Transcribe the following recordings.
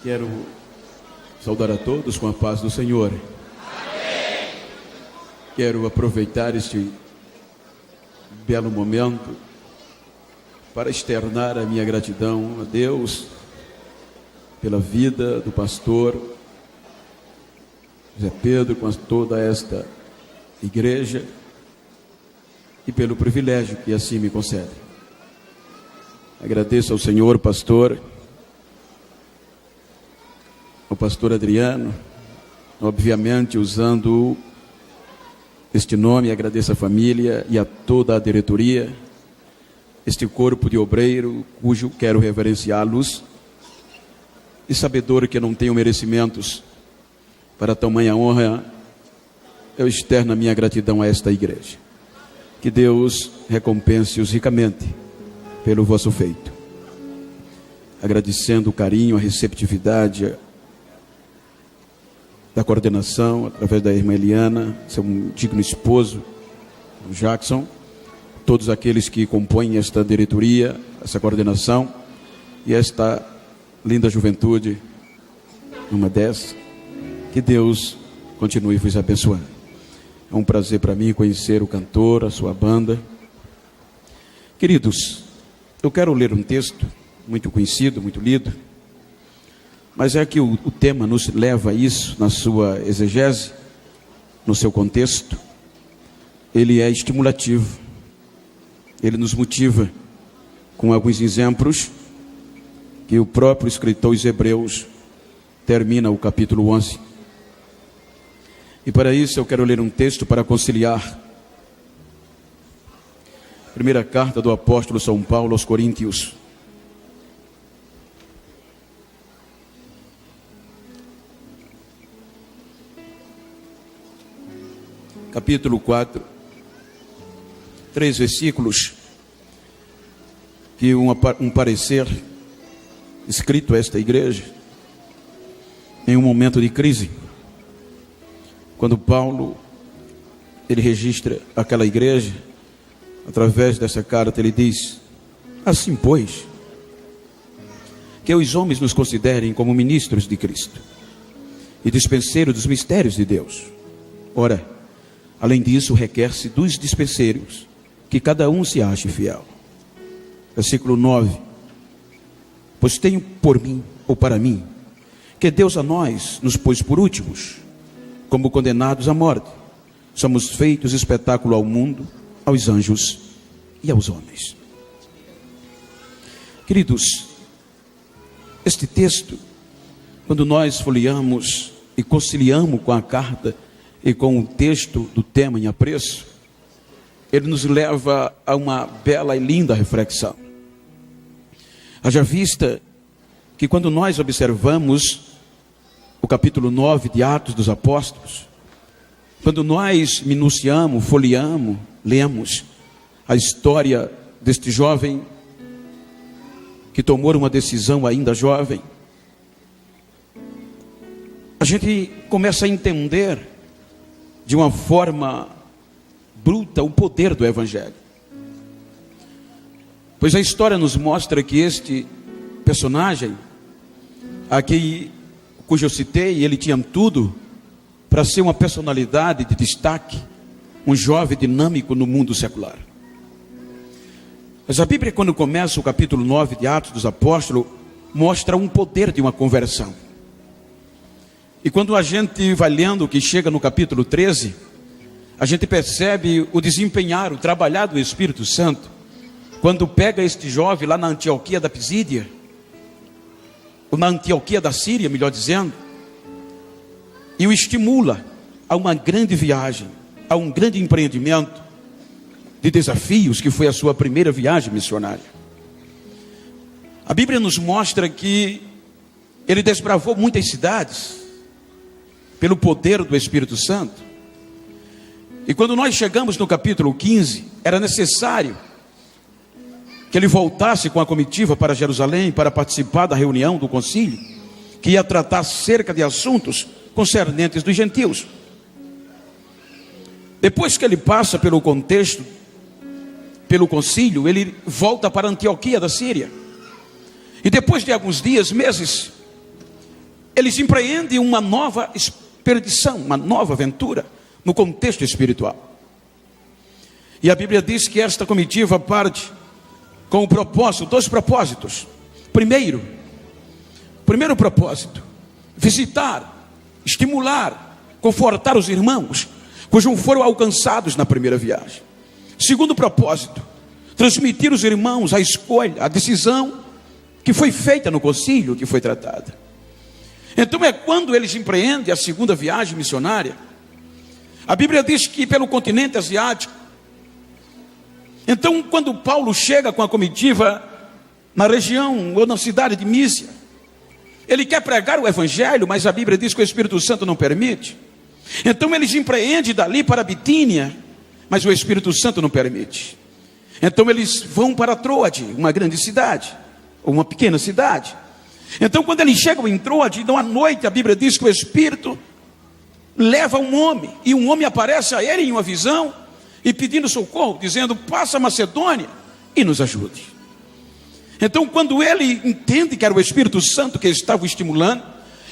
Quero saudar a todos com a paz do Senhor. Amém. Quero aproveitar este belo momento para externar a minha gratidão a Deus pela vida do pastor José Pedro, com toda esta igreja, e pelo privilégio que assim me concede. Agradeço ao Senhor, pastor, ao pastor Adriano, obviamente usando este nome, agradeço à família e a toda a diretoria, este corpo de obreiro, cujo quero reverenciá-los, e sabedor que não tenho merecimentos para tamanha honra, eu externo a minha gratidão a esta igreja. Que Deus recompense-os ricamente pelo vosso feito. Agradecendo o carinho, a receptividade da coordenação, através da irmã Eliana, seu digno esposo, o Jackson, todos aqueles que compõem esta diretoria, essa coordenação, e esta linda juventude, uma dessas, que Deus continue vos abençoando. É um prazer para mim conhecer o cantor, a sua banda. Queridos, eu quero ler um texto muito conhecido, muito lido, mas é que o tema nos leva a isso, na sua exegese, no seu contexto. Ele é estimulativo, ele nos motiva com alguns exemplos que o próprio escritor aos Hebreus termina o capítulo 11. E para isso eu quero ler um texto para conciliar. Primeira carta do apóstolo São Paulo aos Coríntios. Capítulo 4. 3 versículos. Que um parecer escrito a esta igreja em um momento de crise. Quando Paulo, ele registra aquela igreja, através dessa carta, ele diz: assim, pois, que os homens nos considerem como ministros de Cristo e dispenseiros dos mistérios de Deus. Ora, além disso, requer-se dos dispenseiros que cada um se ache fiel. Versículo 9: pois tenho por mim, ou para mim, que Deus a nós nos pôs por últimos, como condenados à morte. Somos feitos espetáculo ao mundo, aos anjos e aos homens. Queridos, este texto, quando nós folheamos e conciliamos com a carta e com o texto do tema em apreço, ele nos leva a uma bela e linda reflexão. Haja vista que quando nós observamos o capítulo 9 de Atos dos Apóstolos, quando nós minuciamos, folheamos, lemos a história deste jovem que tomou uma decisão ainda jovem, a gente começa a entender de uma forma bruta o poder do Evangelho. Pois a história nos mostra que este personagem, aqui cujo eu citei, ele tinha tudo para ser uma personalidade de destaque, um jovem dinâmico no mundo secular. Mas a Bíblia, quando começa o capítulo 9 de Atos dos Apóstolos, mostra um poder de uma conversão. E quando a gente vai lendo, que chega no capítulo 13, a gente percebe o desempenhar, o trabalhar do Espírito Santo, quando pega este jovem lá na Antioquia da Pisídia, ou na Antioquia da Síria, melhor dizendo, e o estimula a uma grande viagem, a um grande empreendimento de desafios, que foi a sua primeira viagem missionária. A Bíblia nos mostra que ele desbravou muitas cidades pelo poder do Espírito Santo. E quando nós chegamos no capítulo 15, era necessário que ele voltasse com a comitiva para Jerusalém para participar da reunião do concílio, que ia tratar acerca de assuntos concernentes dos gentios. Depois que ele passa pelo contexto, pelo concílio, ele volta para Antioquia da Síria. E depois de alguns dias, meses, eles empreendem uma nova expedição, uma nova aventura no contexto espiritual. E a Bíblia diz que esta comitiva parte com o propósito, 2 propósitos. Primeiro propósito, visitar, estimular, confortar os irmãos cujos foram alcançados na primeira viagem. Segundo propósito, transmitir aos irmãos a escolha, a decisão que foi feita no concílio, que foi tratada. Então é quando eles empreendem a segunda viagem missionária. A Bíblia diz que pelo continente asiático. Então quando Paulo chega com a comitiva na região ou na cidade de Mísia, ele quer pregar o evangelho, mas a Bíblia diz que o Espírito Santo não permite. Então eles empreendem dali para Bitínia, mas o Espírito Santo não permite. Então eles vão para Troade, uma grande cidade, ou uma pequena cidade. Então quando eles chegam em Troade, então à noite a Bíblia diz que o Espírito leva um homem, e um homem aparece a ele em uma visão, e pedindo socorro, dizendo: passa a Macedônia e nos ajude. Então quando ele entende que era o Espírito Santo que estava o estimulando,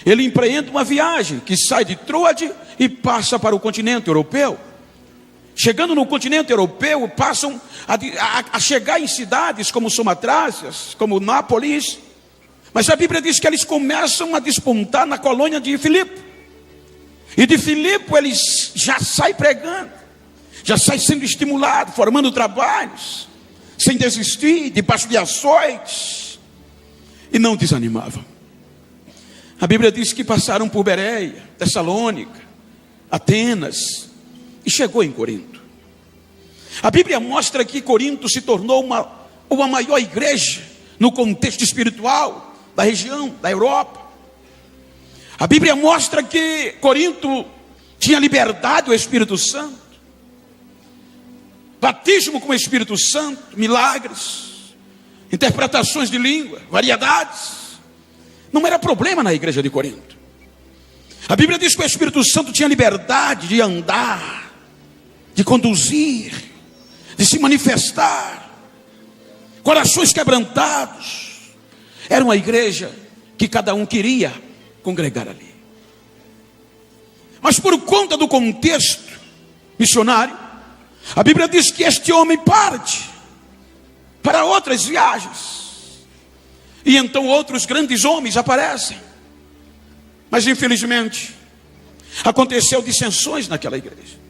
ele empreende uma viagem que sai de Troade e passa para o continente europeu. Chegando no continente europeu, passam a chegar em cidades como Samotracias, como Nápoles. Mas a Bíblia diz que eles começam a despontar na colônia de Filipe. E de Filipe eles já saem pregando, já saem sendo estimulados, formando trabalhos, sem desistir, debaixo de açoites, e não desanimavam. A Bíblia diz que passaram por Bereia, Tessalônica, Atenas, e chegou em Corinto. A Bíblia mostra que Corinto se tornou uma maior igreja no contexto espiritual da região, da Europa. A Bíblia mostra que Corinto tinha liberdade do Espírito Santo, batismo com o Espírito Santo, milagres, interpretações de língua, variedades. Não era problema na igreja de Corinto. A Bíblia diz que o Espírito Santo tinha liberdade de andar, de conduzir, de se manifestar. Corações quebrantados. Era uma igreja que cada um queria congregar ali. Mas por conta do contexto missionário, a Bíblia diz que este homem parte para outras viagens. E então outros grandes homens aparecem. Mas infelizmente aconteceu dissensões naquela igreja.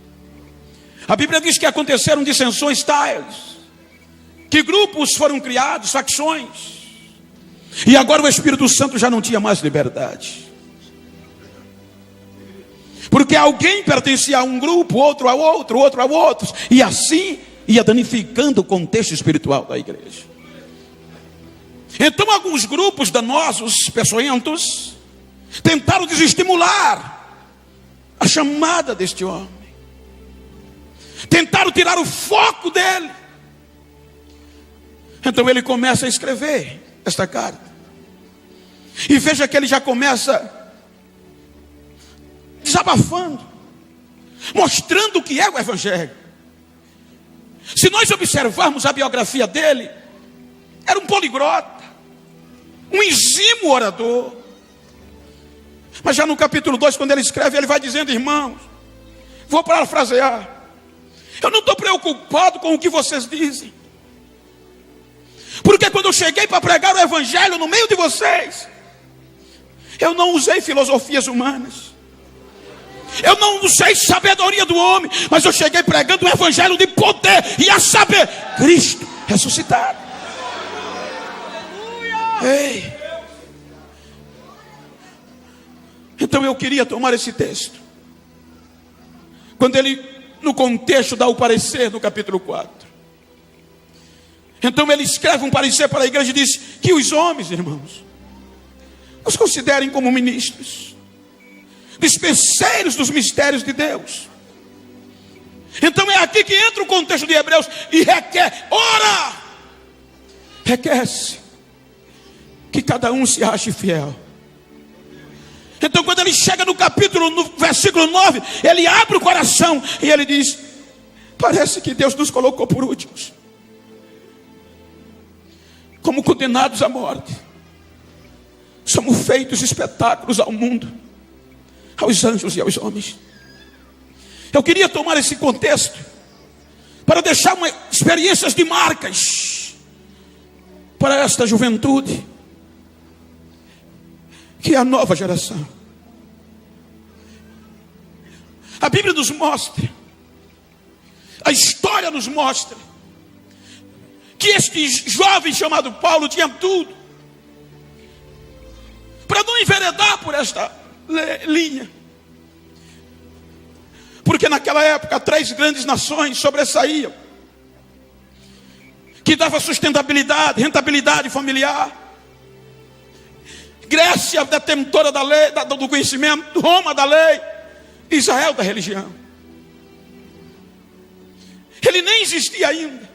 A Bíblia diz que aconteceram dissensões tais, que grupos foram criados, facções. E agora o Espírito Santo já não tinha mais liberdade. Porque alguém pertencia a um grupo, outro a outro, outro a outros. E assim ia danificando o contexto espiritual da igreja. Então alguns grupos danosos, peçonhentos, tentaram desestimular a chamada deste homem. Tentaram tirar o foco dele. Então ele começa a escrever esta carta. E veja que ele já começa desabafando, mostrando o que é o evangelho. Se nós observarmos a biografia dele, era um poliglota, um exímio orador. Mas já no capítulo 2, quando ele escreve, ele vai dizendo: irmãos, vou parafrasear, eu não estou preocupado com o que vocês dizem, porque quando eu cheguei para pregar o evangelho no meio de vocês, eu não usei filosofias humanas, eu não usei sabedoria do homem, mas eu cheguei pregando o evangelho de poder, e a saber, Cristo ressuscitado. Ei. Então eu queria tomar esse texto, quando ele, no contexto, dá o parecer no capítulo 4. Então ele escreve um parecer para a igreja e diz que os homens, irmãos, os considerem como ministros, dispenseiros dos mistérios de Deus. Então é aqui que entra o contexto de Hebreus e requer, ora, requer-se que cada um se ache fiel. Então quando ele chega no capítulo, no versículo 9, ele abre o coração e ele diz: parece que Deus nos colocou por últimos, como condenados à morte. somos feitos espetáculos ao mundo, aos anjos e aos homens. Eu queria tomar esse contexto para deixar experiências de marcas para esta juventude, que é a nova geração. A Bíblia nos mostra, a história nos mostra, que este jovem chamado Paulo tinha tudo para não enveredar por esta linha. Porque naquela época 3 grandes nações sobressaíam, que dava sustentabilidade, rentabilidade familiar. Grécia, detentora da lei, do conhecimento. Roma, da lei. Israel, da religião. Ele nem existia ainda.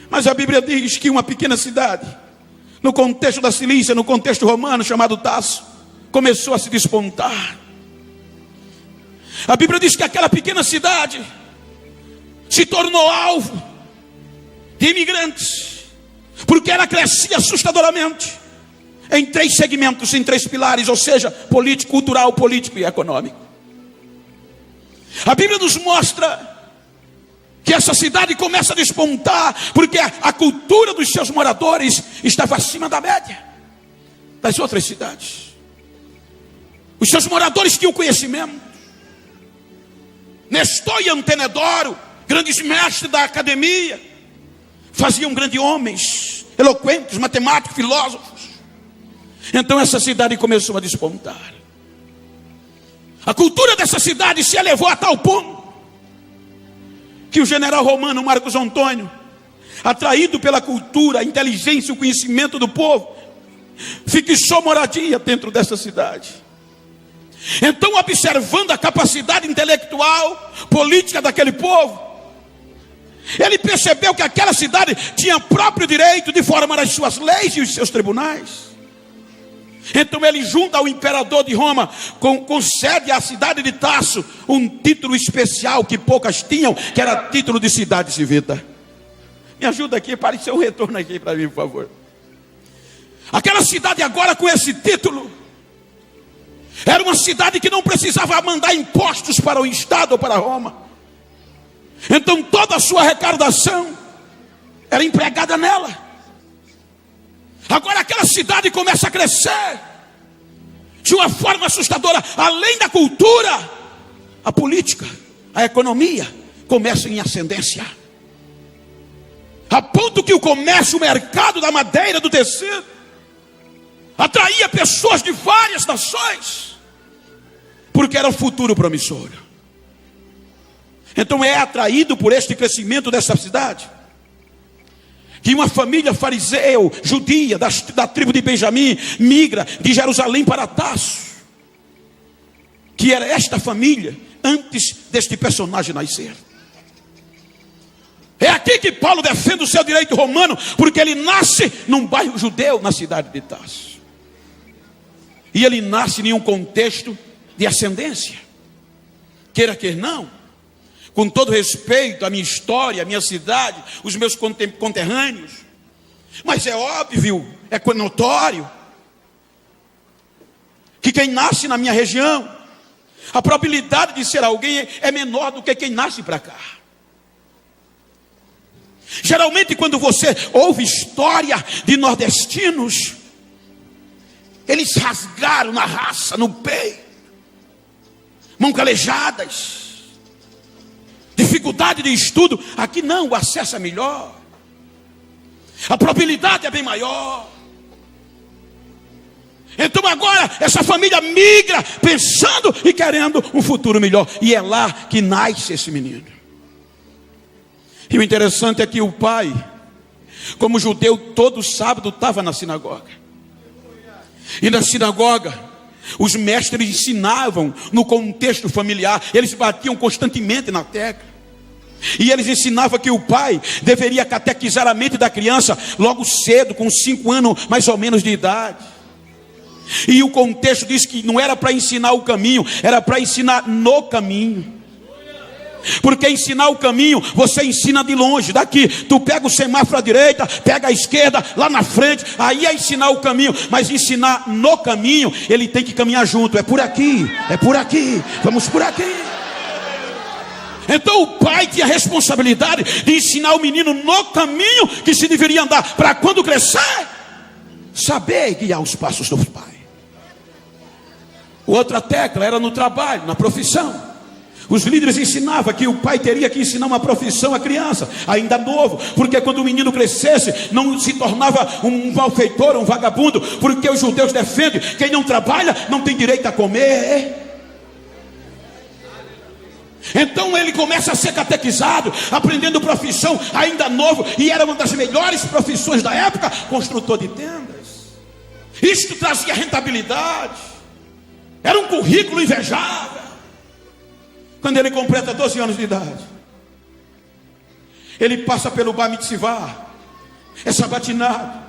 Mas a Bíblia diz que uma pequena cidade, no contexto da Cilícia, no contexto romano, chamado Tarso, começou a se despontar. A Bíblia diz que aquela pequena cidade se tornou alvo de imigrantes, porque ela crescia assustadoramente em 3 segmentos, em 3 pilares, ou seja, político, cultural, político e econômico. A Bíblia nos mostra que essa cidade começa a despontar, porque a cultura dos seus moradores estava acima da média das outras cidades. Os seus moradores tinham conhecimento. Nestor e Antenedoro, grandes mestres da academia, faziam grandes homens, eloquentes, matemáticos, filósofos. Então essa cidade começou a despontar. A cultura dessa cidade se elevou a tal ponto que o general romano Marcos Antônio, atraído pela cultura, a inteligência e o conhecimento do povo, fixou moradia dentro dessa cidade. Então, observando a capacidade intelectual, política daquele povo, ele percebeu que aquela cidade tinha próprio direito de formar as suas leis e os seus tribunais. Então ele junta ao imperador de Roma, concede à cidade de Tarso um título especial que poucas tinham, que era título de cidade civita. Me ajuda aqui, apareceu um retorno aqui para mim, por favor. Aquela cidade agora com esse título era uma cidade que não precisava mandar impostos para o Estado ou para Roma. Então toda a sua arrecadação era empregada nela. Agora aquela cidade começa a crescer de uma forma assustadora. Além da cultura, a política, a economia começam em ascendência, a ponto que o comércio, o mercado da madeira, do tecido, atraía pessoas de várias nações, porque era um futuro promissor. Então é atraído por este crescimento dessa cidade que uma família fariseu, judia, da tribo de Benjamim, migra de Jerusalém para Tarso, que era esta família antes deste personagem nascer. É aqui que Paulo defende o seu direito romano, porque ele nasce num bairro judeu, na cidade de Tarso. E ele nasce em um contexto de ascendência, queira que não. Com todo respeito à minha história, à minha cidade, os meus conterrâneos, mas é óbvio, é notório, que quem nasce na minha região, a probabilidade de ser alguém é menor do que quem nasce para cá. Geralmente quando você ouve história de nordestinos, eles rasgaram na raça, no peito, mão calejadas, dificuldade de estudo. Aqui não, o acesso é melhor, a probabilidade é bem maior. Então agora essa família migra pensando e querendo um futuro melhor, e é lá que nasce esse menino. E o interessante é que o pai, como judeu, todo sábado estava na sinagoga. E na sinagoga os mestres ensinavam no contexto familiar, eles batiam constantemente na tecla. E eles ensinavam que o pai deveria catequizar a mente da criança logo cedo, com 5 anos mais ou menos de idade. E o contexto diz que não era para ensinar o caminho, era para ensinar no caminho. Porque ensinar o caminho, você ensina de longe, daqui. Tu pega o semáforo à direita, pega a esquerda, lá na frente, aí é ensinar o caminho. Mas ensinar no caminho, ele tem que caminhar junto. É por aqui, vamos por aqui. Então o pai tinha a responsabilidade de ensinar o menino no caminho que se deveria andar, para quando crescer, saber guiar os passos do pai. Outra tecla era no trabalho, na profissão. Os líderes ensinavam que o pai teria que ensinar uma profissão à criança, ainda novo, porque quando o menino crescesse, não se tornava um malfeitor, um vagabundo, porque os judeus defendem, quem não trabalha não tem direito a comer. Então ele começa a ser catequizado, aprendendo profissão ainda novo, e era uma das melhores profissões da época, construtor de tendas. Isto trazia rentabilidade, era um currículo invejável. Quando ele completa 12 anos de idade, ele passa pelo bar mitzvah, é sabatinado,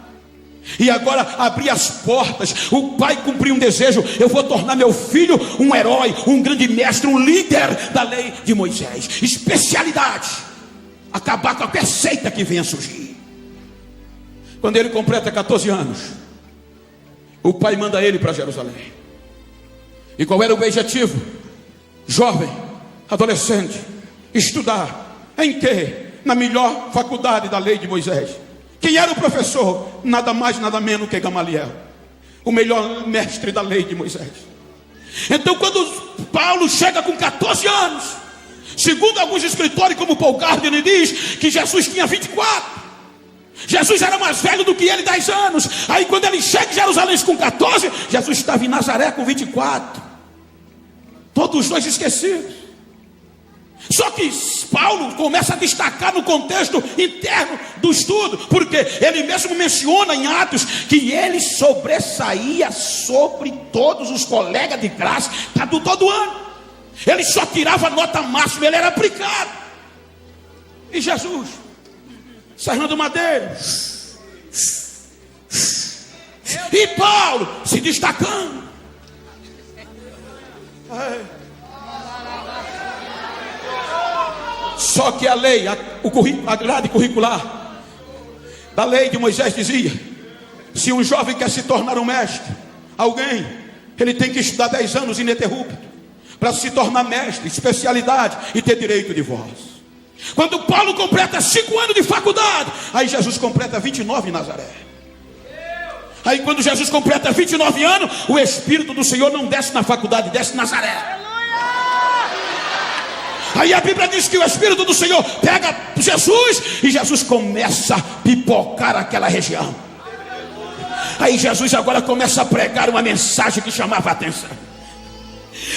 e agora abrir as portas. O pai cumpriu um desejo: eu vou tornar meu filho um herói, um grande mestre, um líder da lei de Moisés. Especialidade: acabar com a seita que venha surgir. Quando ele completa 14 anos, o pai manda ele para Jerusalém. E qual era o objetivo? Jovem, adolescente, estudar. Em quê? Na melhor faculdade da lei de Moisés. Quem era o professor? Nada mais, nada menos que Gamaliel, o melhor mestre da lei de Moisés. Então quando Paulo chega com 14 anos, segundo alguns escritores, como Paul Gardner diz, que Jesus tinha 24. Jesus era mais velho do que ele, 10 anos. Aí quando ele chega em Jerusalém com 14, Jesus estava em Nazaré com 24. Todos os dois esquecidos. Só que Paulo começa a destacar no contexto interno do estudo, porque ele mesmo menciona em Atos que ele sobressaía sobre todos os colegas de classe do todo ano. Ele só tirava nota máxima, ele era aplicado. E Jesus, serrando madeira, e Paulo se destacando. Só que a lei, a grade curricular da lei de Moisés dizia: se um jovem quer se tornar um mestre, ele tem que estudar 10 anos ininterrupto, para se tornar mestre, especialidade, e ter direito de voz. Quando Paulo completa 5 anos de faculdade, aí Jesus completa 29 em Nazaré. Aí quando Jesus completa 29 anos, o Espírito do Senhor não desce na faculdade, desce em Nazaré. Aí a Bíblia diz que o Espírito do Senhor pega Jesus, e Jesus começa a pipocar aquela região. Aí Jesus agora começa a pregar uma mensagem que chamava a atenção.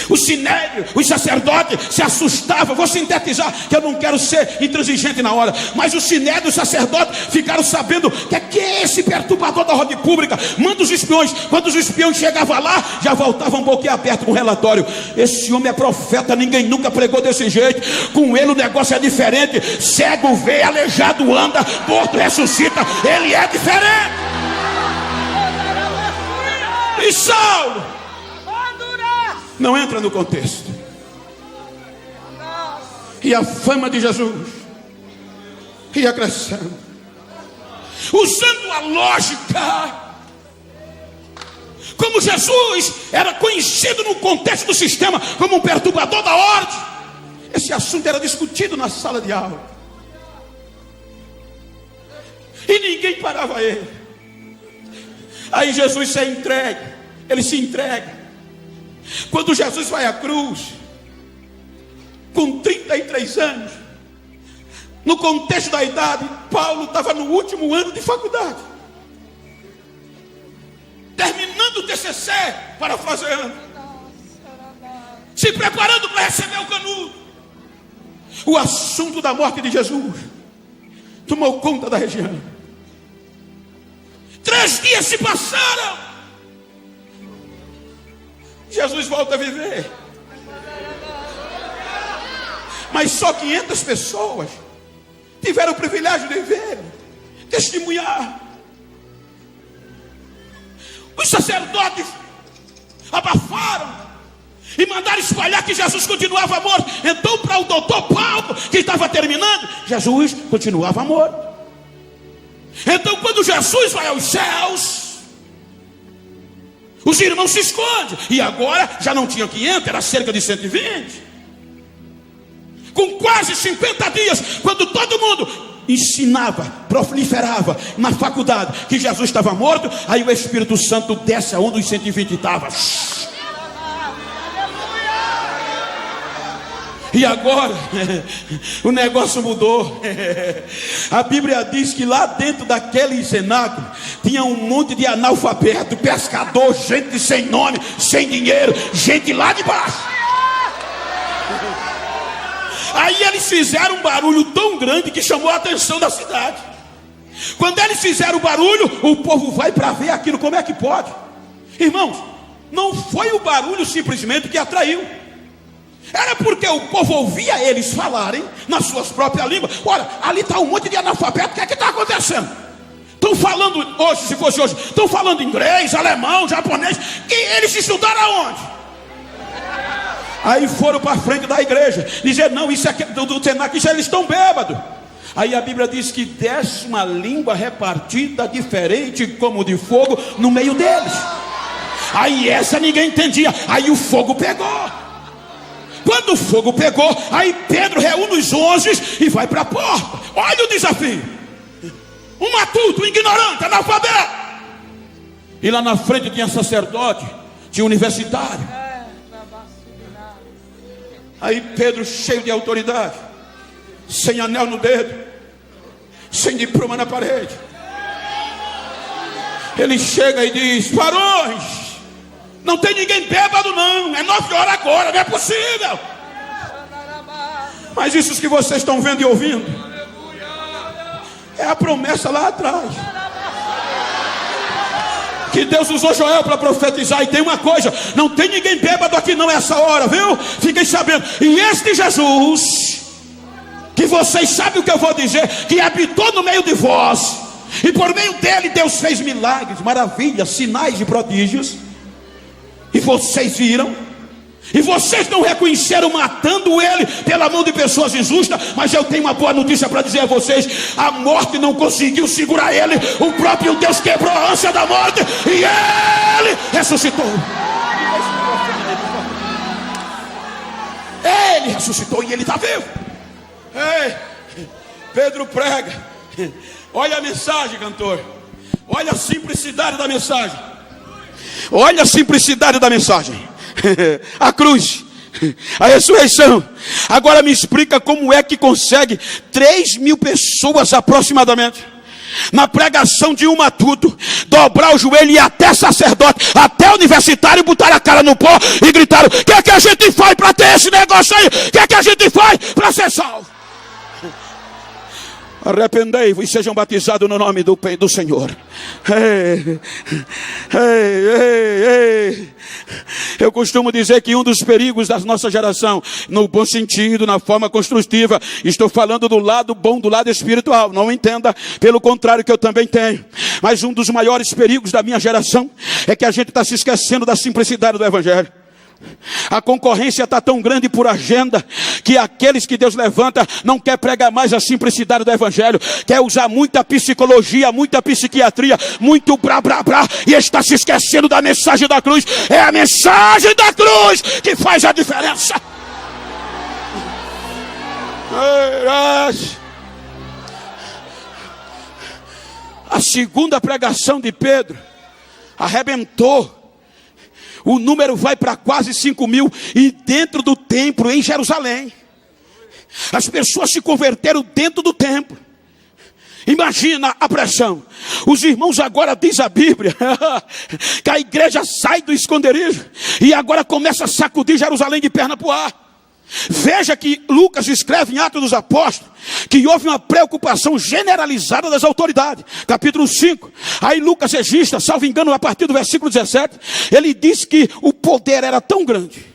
O sinédrio, os sacerdotes se assustavam. Vou sintetizar, que eu não quero ser intransigente na hora. Mas o sinédrio e os sacerdotes ficaram sabendo que é esse perturbador da ordem pública. Manda os espiões. Quando os espiões chegavam lá, já voltavam boquiaberto com o relatório: esse homem é profeta, ninguém nunca pregou desse jeito. Com ele o negócio é diferente. Cego vê, aleijado anda, morto ressuscita. Ele é diferente. E Saulo não entra no contexto. E a fama de Jesus ia crescendo, usando a lógica. Como Jesus era conhecido no contexto do sistema como um perturbador da ordem, esse assunto era discutido na sala de aula, e ninguém parava ele. Aí Jesus ele se entrega. Quando Jesus vai à cruz, com 33 anos, no contexto da idade, Paulo estava no último ano de faculdade, terminando o TCC, parafraseando, se preparando para receber o canudo. O assunto da morte de Jesus tomou conta da região. 3 dias se passaram. Jesus volta a viver, mas só 500 pessoas tiveram o privilégio de ver, testemunhar. Os sacerdotes abafaram, E mandaram espalhar que Jesus continuava morto. Então, para o doutor Paulo, que estava terminando, Jesus continuava morto. Então, quando Jesus vai aos céus, os irmãos se escondem. E agora já não tinha 500, era cerca de 120. Com quase 50 dias, quando todo mundo ensinava, proliferava na faculdade que Jesus estava morto, aí o Espírito Santo desce aonde os 120 estavam. E agora o negócio mudou. A Bíblia diz que lá dentro daquele cenáculo tinha um monte de analfabeto, pescador, gente sem nome, sem dinheiro, gente lá de baixo. Aí eles fizeram um barulho tão grande que chamou a atenção da cidade. Quando eles fizeram o barulho, o povo vai para ver aquilo. Como é que pode? Irmãos, não foi o barulho simplesmente que atraiu. Era porque o povo ouvia eles falarem nas suas próprias línguas. Olha, ali está um monte de analfabeto. O que é que está acontecendo? Estão falando hoje, se fosse hoje, estão falando inglês, alemão, japonês. E eles estudaram aonde? Aí foram para frente da igreja dizer, não, isso é do cenáculo, isso eles estão bêbados. Aí a Bíblia diz que desce uma língua repartida diferente como de fogo no meio deles. Aí essa ninguém entendia. Aí o fogo pegou. Quando o fogo pegou, aí Pedro reúne os 11 e vai para a porta. Olha o desafio. Um matuto, um ignorante, analfabeto. E lá na frente tinha sacerdote, tinha universitário. Aí Pedro, cheio de autoridade, sem anel no dedo, sem diploma na parede, ele chega e diz: varões, não tem ninguém bêbado não, é 9 horas agora, não é possível. Mas isso que vocês estão vendo e ouvindo é a promessa lá atrás, que Deus usou Joel para profetizar. E tem uma coisa, não tem ninguém bêbado aqui não essa hora, viu? Fiquem sabendo. E este Jesus, que vocês sabem o que eu vou dizer, que habitou no meio de vós, e por meio dele Deus fez milagres, maravilhas, sinais e prodígios, e vocês viram, e vocês não reconheceram matando ele pela mão de pessoas injustas. Mas eu tenho uma boa notícia para dizer a vocês: a morte não conseguiu segurar ele. O próprio Deus quebrou a ânsia da morte e ele ressuscitou. Ele ressuscitou e ele está vivo. Ei, Pedro prega. Olha a mensagem, cantor. Olha a simplicidade da mensagem. Olha a simplicidade da mensagem. A cruz, a ressurreição. Agora me explica como é que consegue 3.000 pessoas aproximadamente, na pregação de um matuto, dobrar o joelho e até sacerdote, até universitário, botar a cara no pó e gritaram: o que é que a gente faz para ter esse negócio aí? O que é que a gente faz para ser salvo? Arrependei-vos e sejam batizados no nome do Senhor. Eu costumo dizer que um dos perigos da nossa geração, no bom sentido, na forma construtiva, estou falando do lado bom, do lado espiritual, não entenda pelo contrário, que eu também tenho. Mas um dos maiores perigos da minha geração é que a gente está se esquecendo da simplicidade do Evangelho. A concorrência está tão grande por agenda, que aqueles que Deus levanta não quer pregar mais a simplicidade do Evangelho, quer usar muita psicologia, muita psiquiatria, muito brá, e está se esquecendo da mensagem da cruz. É a mensagem da cruz que faz a diferença. A segunda pregação de Pedro arrebentou. O número vai para quase 5.000. E dentro do templo em Jerusalém, as pessoas se converteram dentro do templo. Imagina a pressão. Os irmãos agora, diz a Bíblia, que a igreja sai do esconderijo e agora começa a sacudir Jerusalém de perna para o ar. Veja que Lucas escreve em Atos dos Apóstolos que houve uma preocupação generalizada das autoridades. Capítulo 5. Aí Lucas registra, salvo engano, a partir do versículo 17. Ele diz que o poder era tão grande.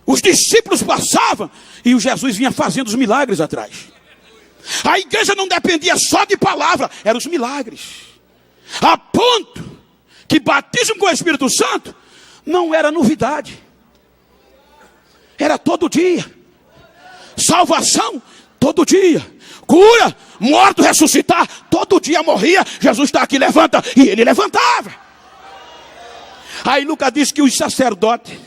Os discípulos passavam e o Jesus vinha fazendo os milagres atrás. A igreja não dependia só de palavra, eram os milagres. A ponto que batismo com o Espírito Santo não era novidade. Era todo dia. Salvação, todo dia. Cura, morto, ressuscitar, todo dia morria. Jesus está aqui, levanta. E ele levantava. Aí Lucas diz que os sacerdotes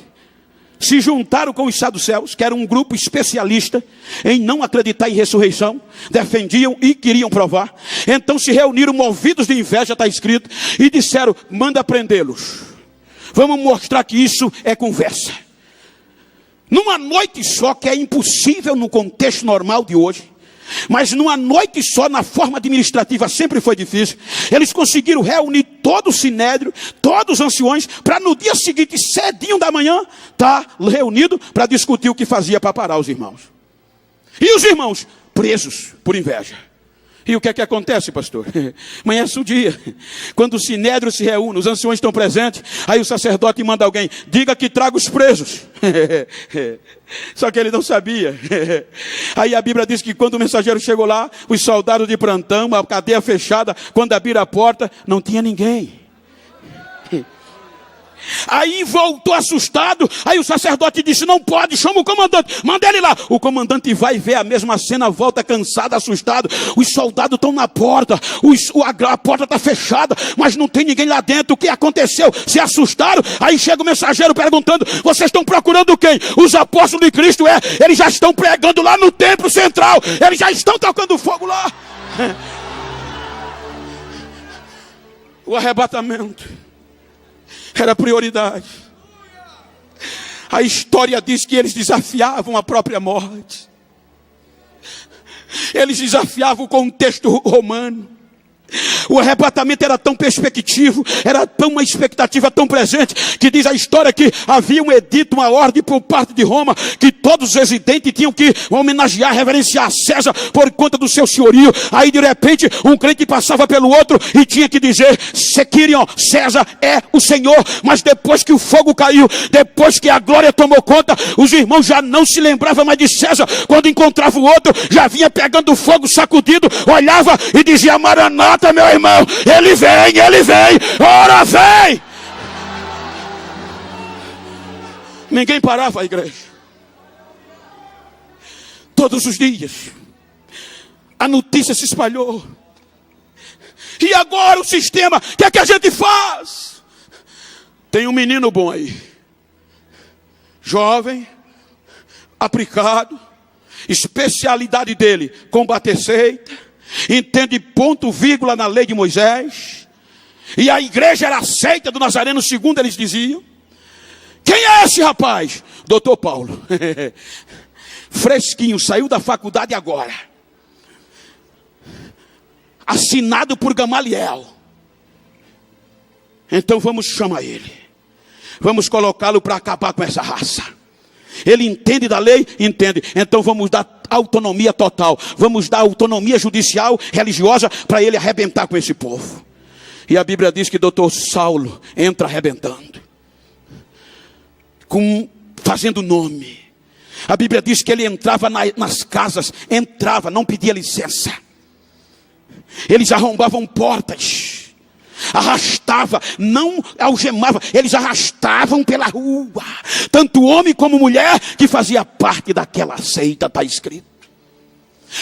se juntaram com os saduceus, que era um grupo especialista em não acreditar em ressurreição, defendiam e queriam provar. Então se reuniram movidos de inveja, está escrito, e disseram: manda prendê-los. Vamos mostrar que isso é conversa. Numa noite só, que é impossível no contexto normal de hoje, mas numa noite só, na forma administrativa sempre foi difícil, eles conseguiram reunir todo o sinédrio, todos os anciões, para no dia seguinte, cedinho da manhã, estar reunido para discutir o que fazia para parar os irmãos. E os irmãos presos por inveja. E o que é que acontece, pastor? Amanhece o dia, quando o sinédrio se reúne, os anciões estão presentes, aí o sacerdote manda alguém: diga que traga os presos. Só que ele não sabia. Aí a Bíblia diz que quando o mensageiro chegou lá, os soldados de plantão, a cadeia fechada, quando abriram a porta, não tinha ninguém. Aí voltou assustado. Aí o sacerdote disse: não pode, chama o comandante, manda ele lá. O comandante vai ver a mesma cena, volta cansado, assustado. Os soldados estão na porta, a porta está fechada, mas não tem ninguém lá dentro. O que aconteceu? Se assustaram. Aí chega o mensageiro perguntando: vocês estão procurando quem? Os apóstolos de Cristo. Eles já estão pregando lá no templo central, eles já estão tocando fogo lá. O arrebatamento era prioridade. A história diz que eles desafiavam a própria morte. Eles desafiavam o contexto romano. O arrebatamento era tão perspectivo, era tão uma expectativa tão presente, que diz a história que havia um edito, uma ordem por parte de Roma, que todos os residentes tinham que homenagear, reverenciar César por conta do seu senhorio. Aí de repente um crente passava pelo outro e tinha que dizer: Sequirion, César é o Senhor. Mas depois que o fogo caiu, depois que a glória tomou conta, os irmãos já não se lembravam mais de César. Quando encontrava o outro, já vinha pegando fogo, sacudido, olhava e dizia: Maranata, meu irmão, ele vem, ora vem. Ninguém parava a igreja. Todos os dias a notícia se espalhou. E agora o sistema, o que é que a gente faz? Tem um menino bom aí, jovem, aplicado, especialidade dele: combater seita, entende ponto, vírgula na lei de Moisés. E a igreja era a seita do Nazareno, segundo eles diziam. Quem é esse rapaz? Doutor Paulo. Fresquinho, saiu da faculdade agora. Assinado por Gamaliel. Então vamos chamar ele. Vamos colocá-lo para acabar com essa raça. Ele entende da lei? Entende. Então vamos dar autonomia total. Vamos dar autonomia judicial, religiosa, para ele arrebentar com esse povo. E a Bíblia diz que doutor Saulo entra arrebentando, fazendo nome. A Bíblia diz que ele entrava nas casas, entrava, não pedia licença. Eles arrombavam portas, arrastava, não algemava, eles arrastavam pela rua, tanto homem como mulher que fazia parte daquela seita, está escrito.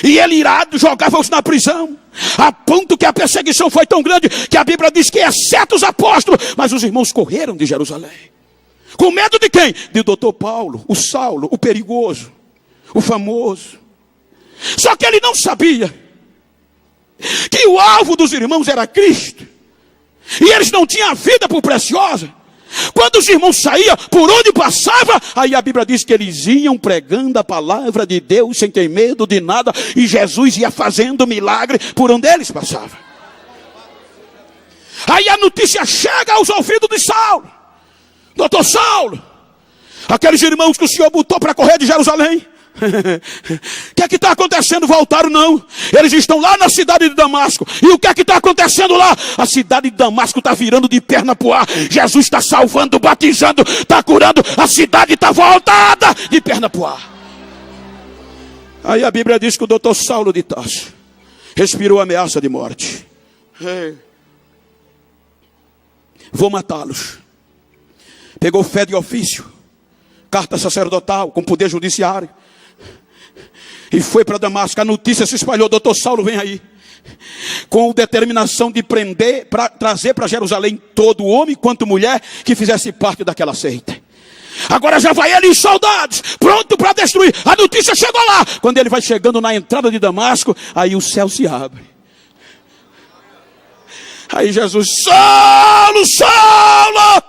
E ele, irado, jogava-os na prisão, a ponto que a perseguição foi tão grande que a Bíblia diz que exceto os apóstolos, mas os irmãos correram de Jerusalém. Com medo de quem? De doutor Paulo, o Saulo, o perigoso, o famoso. Só que ele não sabia que o alvo dos irmãos era Cristo. E eles não tinham a vida por preciosa. Quando os irmãos saíam, por onde passava, aí a Bíblia diz que eles iam pregando a palavra de Deus sem ter medo de nada. E Jesus ia fazendo milagre por onde eles passavam. Aí a notícia chega aos ouvidos de Saulo. Doutor Saulo, aqueles irmãos que o Senhor botou para correr de Jerusalém, o que é que está acontecendo? Voltaram? Não, eles estão lá na cidade de Damasco. E o que é que está acontecendo lá? A cidade de Damasco está virando de perna pro ar. Jesus está salvando, batizando, está curando. A cidade está voltada de perna pro ar. Aí a Bíblia diz que o doutor Saulo de Tarso respirou ameaça de morte. Vou matá-los. pegou fé de ofício, carta sacerdotal, com poder judiciário, e foi para Damasco. A notícia se espalhou: doutor Saulo vem aí, com determinação de prender, para trazer para Jerusalém todo homem quanto mulher que fizesse parte daquela seita. Agora já vai ele e soldados, pronto para destruir. A notícia chegou lá. Quando ele vai chegando na entrada de Damasco, aí o céu se abre. Aí Jesus: Saulo, Saulo,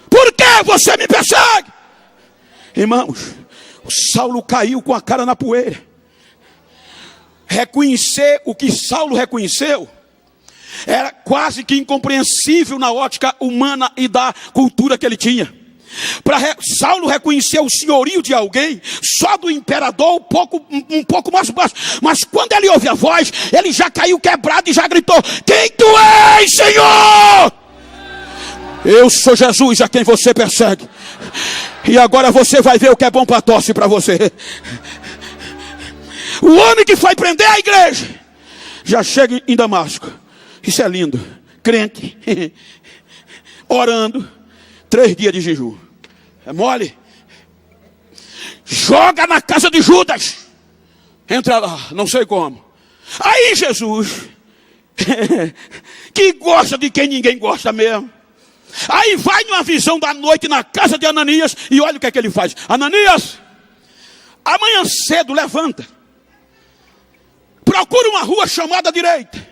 por que você me persegue? Irmãos, o Saulo caiu com a cara na poeira. Reconhecer o que Saulo reconheceu era quase que incompreensível na ótica humana e da cultura que ele tinha. Saulo reconheceu o senhorio de alguém, só do imperador um pouco mais baixo. Mas quando ele ouve a voz, ele já caiu quebrado e já gritou: quem tu és, Senhor? Eu sou Jesus a quem você persegue. E agora você vai ver o que é bom para a tosse para você. O homem que foi prender a igreja já chega em Damasco. Isso é lindo. Crente, orando, 3 dias de jejum. É mole? Joga na casa de Judas. Entra lá, não sei como. Aí Jesus, que gosta de quem ninguém gosta mesmo, aí vai numa visão da noite na casa de Ananias. E olha o que é que ele faz: Ananias, amanhã cedo levanta, procura uma rua chamada direita,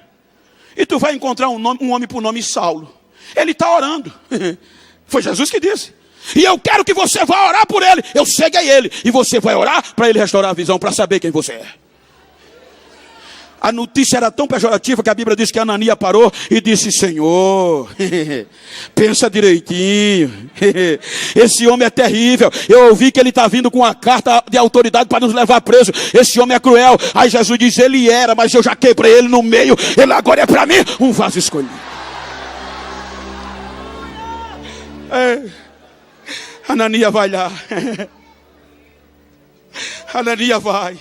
e tu vai encontrar um homem por nome Saulo. Ele está orando. Foi Jesus que disse. E eu quero que você vá orar por ele. Eu ceguei ele, e você vai orar para ele restaurar a visão, para saber quem você é. A notícia era tão pejorativa que a Bíblia diz que Ananias parou e disse: Senhor, pensa direitinho, esse homem é terrível. Eu ouvi que ele está vindo com uma carta de autoridade para nos levar preso. Esse homem é cruel. Aí Jesus diz: ele era, mas eu já quebrei ele no meio. Ele agora é para mim um vaso escolhido. Ananias vai lá. Ananias vai.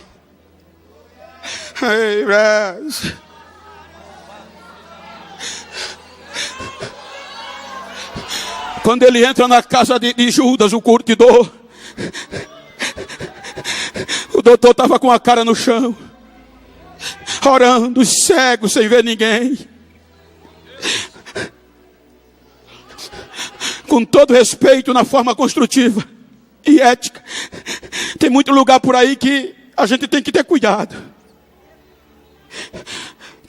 Quando ele entra na casa de Judas, o curtidor, o doutor estava com a cara no chão, orando, cego, sem ver ninguém. Com todo respeito, na forma construtiva e ética, tem muito lugar por aí que a gente tem que ter cuidado.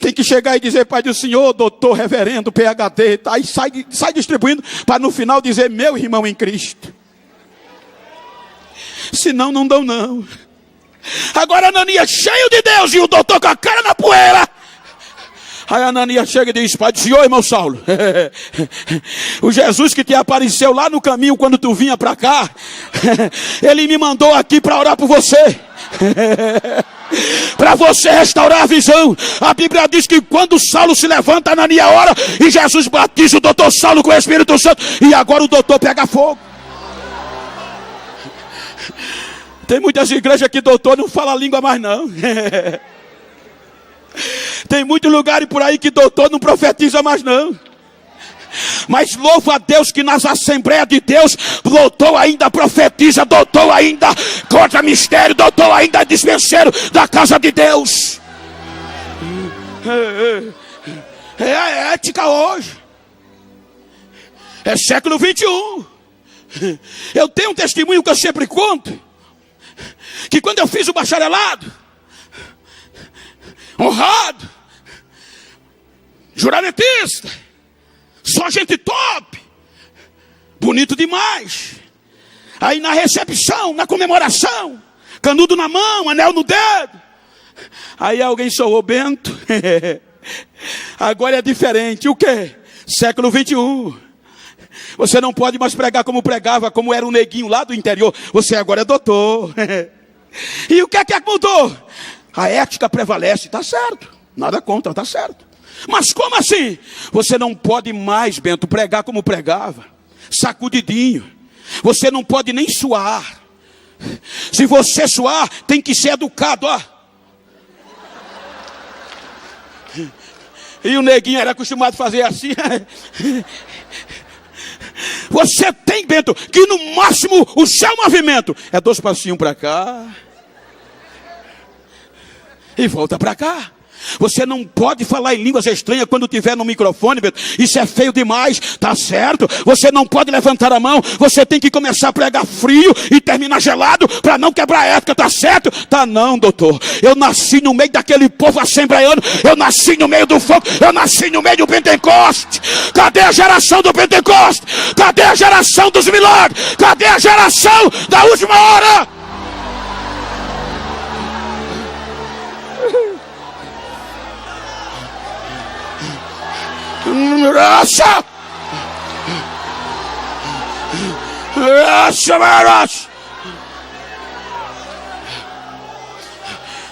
Tem que chegar e dizer: Pai do Senhor, doutor, reverendo, PhD, aí sai distribuindo, para no final dizer: meu irmão em Cristo. Senão não dão não. Agora Ananias, cheio de Deus, e o doutor com a cara na poeira. Aí Ananias chega e diz: Pai do Senhor, irmão Saulo, o Jesus que te apareceu lá no caminho quando tu vinha para cá, ele me mandou aqui para orar por você. Para você restaurar a visão. A Bíblia diz que quando Saulo se levanta, Ananias ora, e Jesus batiza o doutor Saulo com o Espírito Santo, e agora o doutor pega fogo. Tem muitas igrejas que doutor não fala língua mais não. Tem muitos lugares por aí que doutor não profetiza mais não. Mas louvo a Deus que nas Assembleias de Deus, doutor ainda profetiza, doutor ainda contra mistério, doutor ainda dispenseiro da casa de Deus. É ética hoje. É século 21. Eu tenho um testemunho que eu sempre conto, que quando eu fiz o bacharelado, honrado, juramentista, só gente top, bonito demais. Aí na recepção, na comemoração, canudo na mão, anel no dedo. Aí alguém soou: Bento, agora é diferente. O quê? Século 21. Você não pode mais pregar como pregava, como era um neguinho lá do interior. Você agora é doutor. E o que é que mudou? A ética prevalece, está certo. Nada contra, está certo. Mas como assim? Você não pode mais, Bento, pregar como pregava, sacudidinho. Você não pode nem suar. Se você suar, tem que ser educado, ó. E o neguinho era acostumado a fazer assim. Você tem, Bento, que no máximo o seu movimento é 2 passinhos para cá e volta para cá. Você não pode falar em línguas estranhas quando estiver no microfone, Bento. Isso é feio demais, tá certo? Você não pode levantar a mão. Você tem que começar a pregar frio e terminar gelado para não quebrar a época, tá certo? Tá não, doutor. Eu nasci no meio daquele povo assembleiano. Eu nasci no meio do fogo. Eu nasci no meio do Pentecoste. Cadê a geração do Pentecoste? Cadê a geração dos milagres? Cadê a geração da última hora? Racha!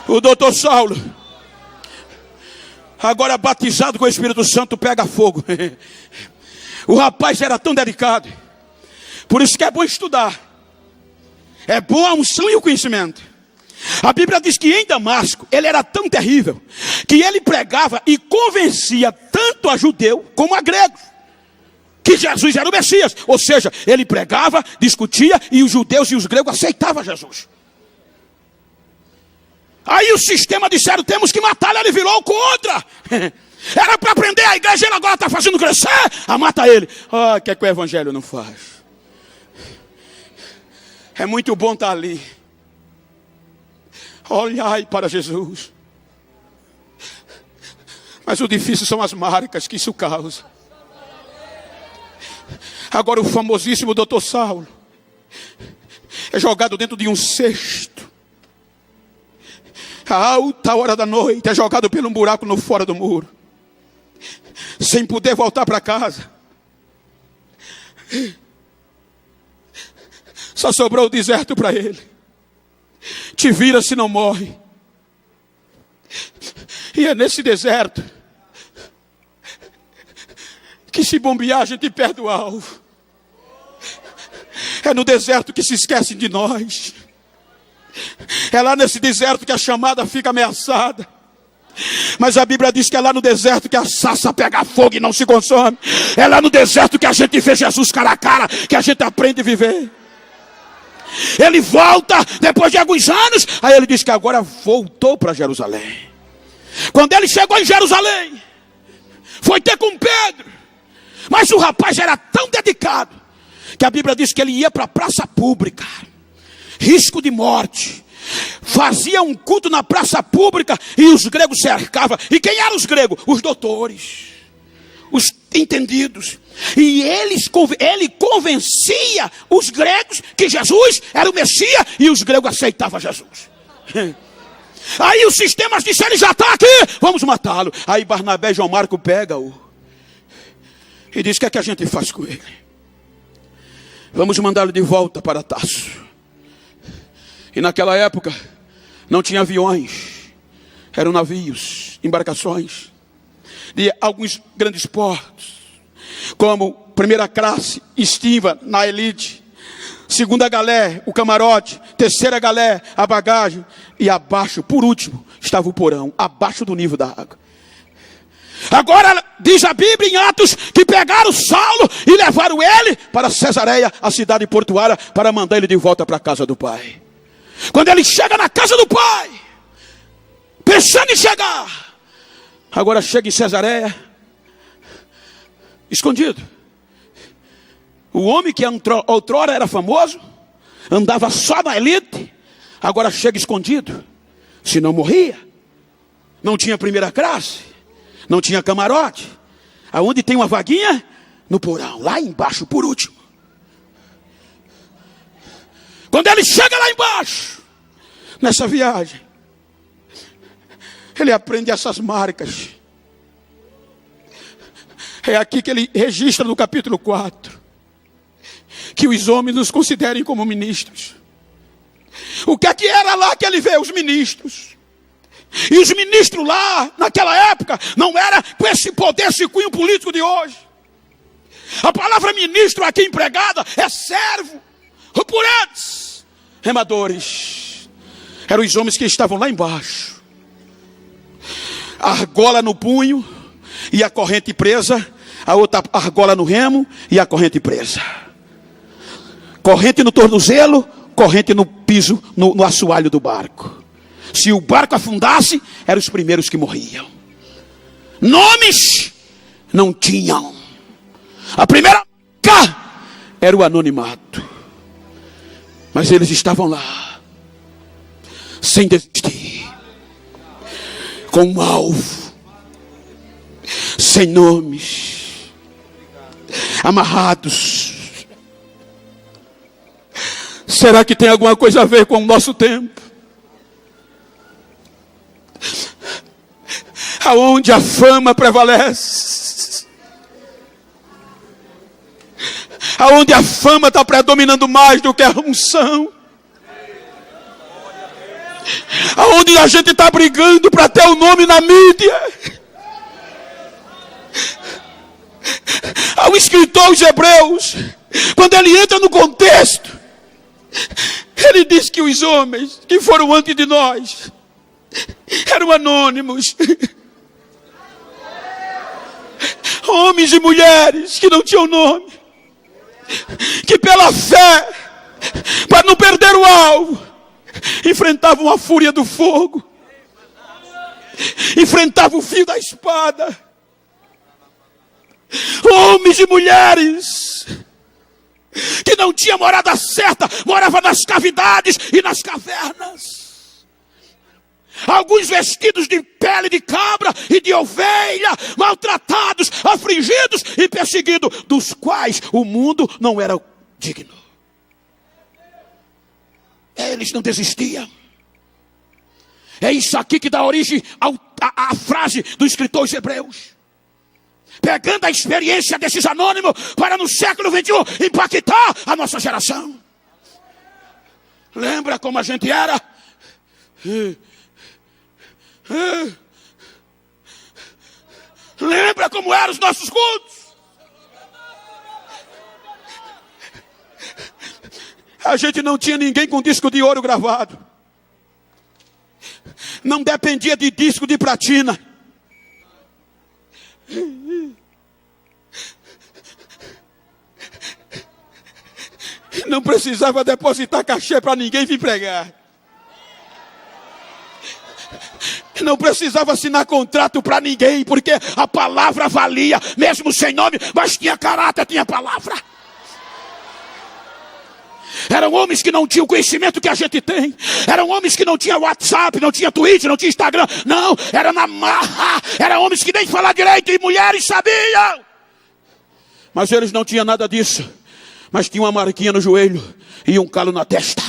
O doutor Saulo, agora batizado com o Espírito Santo, pega fogo. O rapaz era tão dedicado. Por isso que é bom estudar. É bom a unção e o conhecimento. A Bíblia diz que em Damasco ele era tão terrível que ele pregava e convencia tanto a judeu como a gregos que Jesus era o Messias. Ou seja, ele pregava, discutia e os judeus e os gregos aceitavam Jesus. Aí o sistema disseram: temos que matá-lo. Ele virou contra. Era para prender a igreja, ele agora está fazendo crescer. Mata ele. O que é que o evangelho não faz? É muito bom estar ali. Olhai para Jesus. Mas o difícil são as marcas que isso causa. Agora o famosíssimo doutor Saulo é jogado dentro de um cesto. A alta hora da noite é jogado por um buraco no fora do muro, sem poder voltar para casa. Só sobrou o deserto para ele. Te vira se não morre. E é nesse deserto que se bombear a gente perde o alvo. É no deserto que se esquecem de nós. É lá nesse deserto que a chamada fica ameaçada. Mas a Bíblia diz que é lá no deserto que a sarça pega fogo e não se consome. É lá no deserto que a gente vê Jesus cara a cara, que a gente aprende a viver. Ele volta depois de alguns anos. Aí ele diz que agora voltou para Jerusalém. Quando ele chegou em Jerusalém, foi ter com Pedro. Mas o rapaz era tão dedicado que a Bíblia diz que ele ia para a praça pública, risco de morte, fazia um culto na praça pública e os gregos cercavam. E quem eram os gregos? Os doutores, os entendidos. E ele convencia os gregos que Jesus era o Messias e os gregos aceitavam Jesus. Aí os sistemas disseram: ele já está aqui, vamos matá-lo. Aí Barnabé e João Marco pegam-o e diz: o que é que a gente faz com ele? Vamos mandá-lo de volta para Tarso. E naquela época não tinha aviões, eram navios, embarcações de alguns grandes portos, como primeira classe estiva na elite, segunda galé, o camarote, terceira galé, a bagagem, e abaixo, por último, estava o porão, abaixo do nível da água. Agora diz a Bíblia em Atos que pegaram Saulo e levaram ele para Cesareia, a cidade portuária, para mandar ele de volta para a casa do pai. Quando ele chega na casa do pai, pensando em chegar, agora chega em Cesareia, escondido. O homem que outrora era famoso, andava só na elite, agora chega escondido. Se não morria, não tinha primeira classe, não tinha camarote. Aonde tem uma vaguinha? No porão, lá embaixo, por último. Quando ele chega lá embaixo, nessa viagem, ele aprende essas marcas. É aqui que ele registra no capítulo 4, que os homens nos considerem como ministros. O que é que era lá que ele vê? Os ministros. E os ministros lá, naquela época, não era com esse poder, esse cunho político de hoje. A palavra ministro aqui empregada é servo. Por eles, remadores, eram os homens que estavam lá embaixo, a argola no punho e a corrente presa, a outra argola no remo e a corrente presa. corrente no tornozelo, corrente no piso, no assoalho do barco. Se o barco afundasse, eram os primeiros que morriam. Nomes não tinham. A primeira marca era o anonimato. Mas eles estavam lá, sem desistir, com um alvo, sem nomes, amarrados. Será que tem alguma coisa a ver com o nosso tempo? Aonde a fama prevalece, aonde a fama está predominando mais do que a unção, aonde a gente está brigando para ter o nome na mídia. Ao escritor aos Hebreus, quando ele entra no contexto, ele diz que os homens que foram antes de nós eram anônimos, homens e mulheres que não tinham nome, que pela fé, para não perder o alvo, enfrentavam a fúria do fogo, enfrentavam o fio da espada. Homens e mulheres que não tinham morada certa, moravam nas cavidades e nas cavernas. Alguns vestidos de pele de cabra e de ovelha, maltratados, afligidos e perseguidos, dos quais o mundo não era digno. Eles não desistiam. É isso aqui que dá origem à frase do escritor aos Hebreus. Pegando a experiência desses anônimos para no século XXI impactar a nossa geração. Lembra como a gente era? Lembra como eram os nossos cultos? A gente não tinha ninguém com disco de ouro gravado. Não dependia de disco de platina. Não precisava depositar cachê para ninguém vir pregar. Não precisava assinar contrato para ninguém, porque a palavra valia, mesmo sem nome, mas tinha caráter, tinha palavra. Eram homens que não tinham o conhecimento que a gente tem. Eram homens que não tinham WhatsApp, não tinha Twitter, não tinha Instagram. Não, era na marra. Eram homens que nem falar direito e mulheres sabiam. Mas eles não tinham nada disso. Mas tinha uma marquinha no joelho e um calo na testa.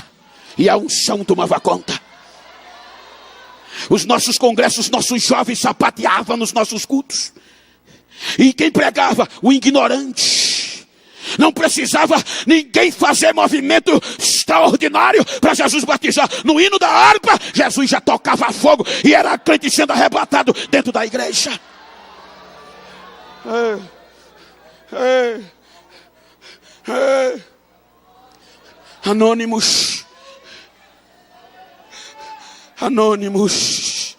E a unção tomava conta. Os nossos congressos, nossos jovens sapateavam nos nossos cultos. E quem pregava? O ignorante. Não precisava ninguém fazer movimento extraordinário para Jesus batizar. No hino da harpa, Jesus já tocava fogo e era crente sendo arrebatado dentro da igreja. Anônimos. Anônimos.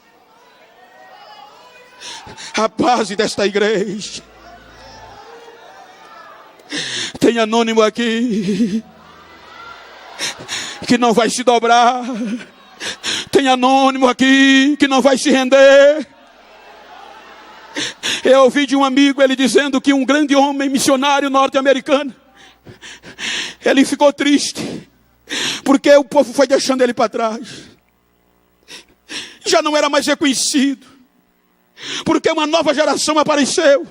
A base desta igreja. Tem anônimo aqui que não vai se dobrar. Tem anônimo aqui que não vai se render. Eu ouvi de um amigo ele dizendo que um grande homem missionário norte-americano, ele ficou triste porque o povo foi deixando ele para trás. Já não era mais reconhecido, porque uma nova geração apareceu.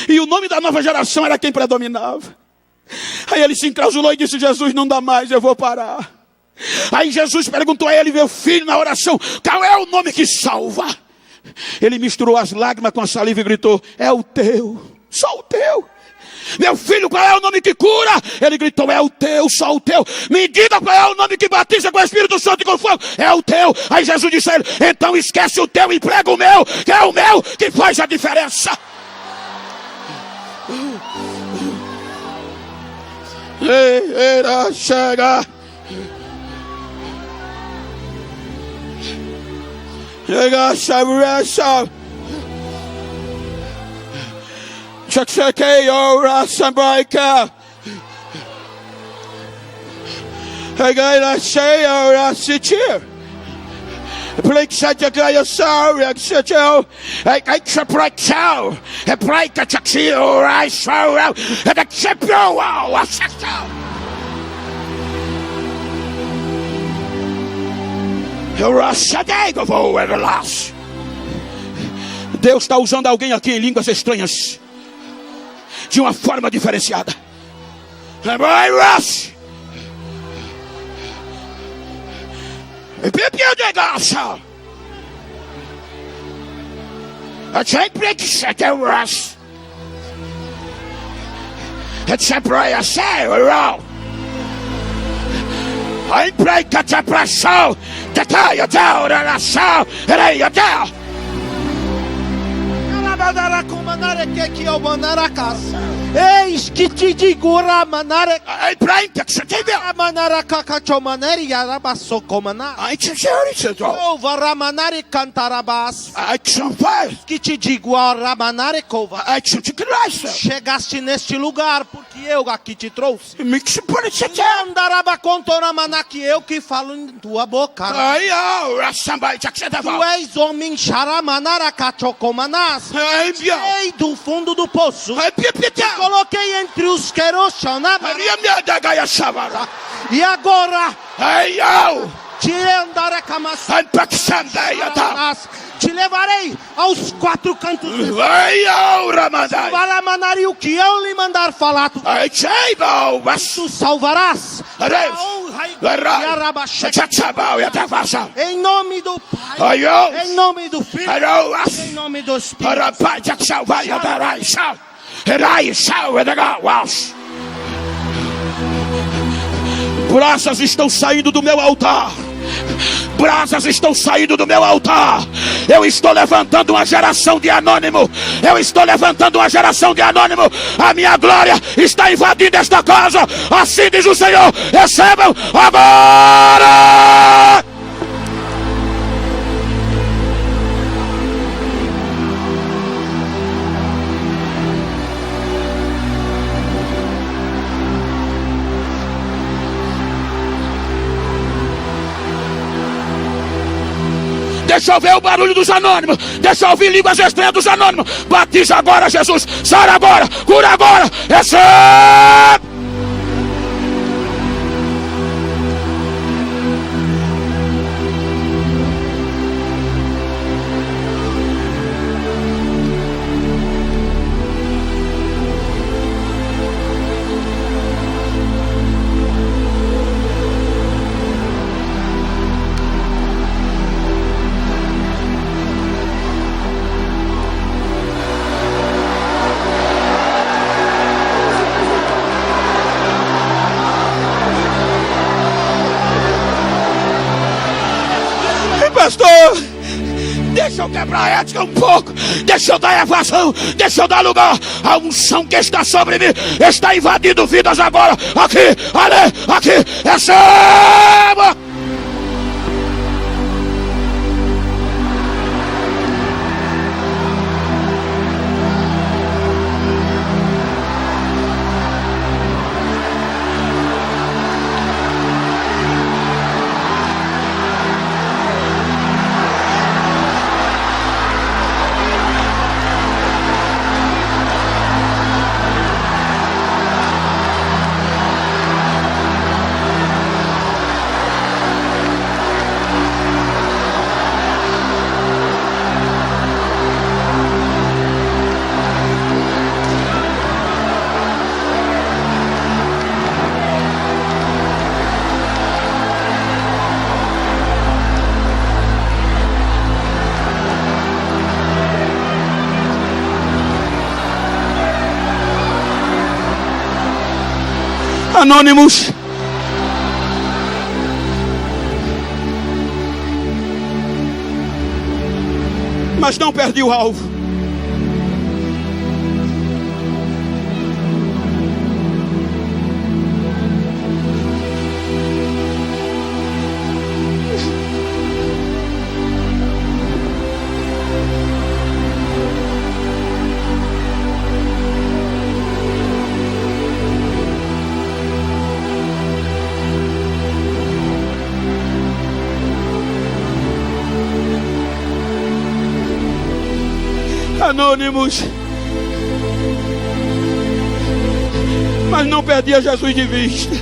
E o nome da nova geração era quem predominava. Aí ele se enclausulou e disse: Jesus, não dá mais, eu vou parar. Aí Jesus perguntou a ele, meu filho, na oração: qual é o nome que salva? Ele misturou as lágrimas com a saliva e gritou: é o teu, só o teu. Meu filho, qual é o nome que cura? Ele gritou: é o teu, só o teu. Me diga qual é o nome que batiza com o Espírito Santo e com fogo? É o teu. Aí Jesus disse a ele: então esquece o teu e prega o meu, que é o meu que faz a diferença. Era chega. Chega, chega. Chequei ora sambraika. Again, say, I sit here. Break such a guy, so, such a, I chop right now. A break a taxi, or I show out, and a chip you, a sector. You're a shadeg of all everlasting. Deus está usando alguém aqui em línguas estranhas de uma forma diferenciada. Eis que te digo, Ramanare, Ramanara Cacachomaneri, Arabasocomaná, Cova Ramanare Cantarabas, que te digo, Ramanare Cova, chegaste neste lugar porque eu aqui te trouxe. Andaraba contoramana que eu que falo em tua boca. Tu és homem charamanara cachocomanás. Ei do fundo do poço. Coloquei entre os queroxanabas. E agora te andarei te levarei aos quatro cantos. Valamanari, o que eu lhe mandar falar, tu salvarás. Em nome do Pai, em nome do Filho, em nome do Espírito. Brasas estão saindo do meu altar. Brasas estão saindo do meu altar. Eu estou levantando uma geração de anônimo. Eu estou levantando uma geração de anônimo. A minha glória está invadindo esta casa. Assim diz o Senhor. Recebam agora. Deixa eu ver o barulho dos anônimos. Deixa eu ouvir línguas estranhas dos anônimos. Batiza agora, Jesus. Sara agora. Cura agora. Recebe. Pastor, deixa eu quebrar a ética um pouco. Deixa eu dar evasão. Deixa eu dar lugar. A unção que está sobre mim está invadindo vidas agora. Aqui, ali, aqui. Receba. Anônimos, mas não perdi o alvo. anônimos, mas não perdia Jesus de vista.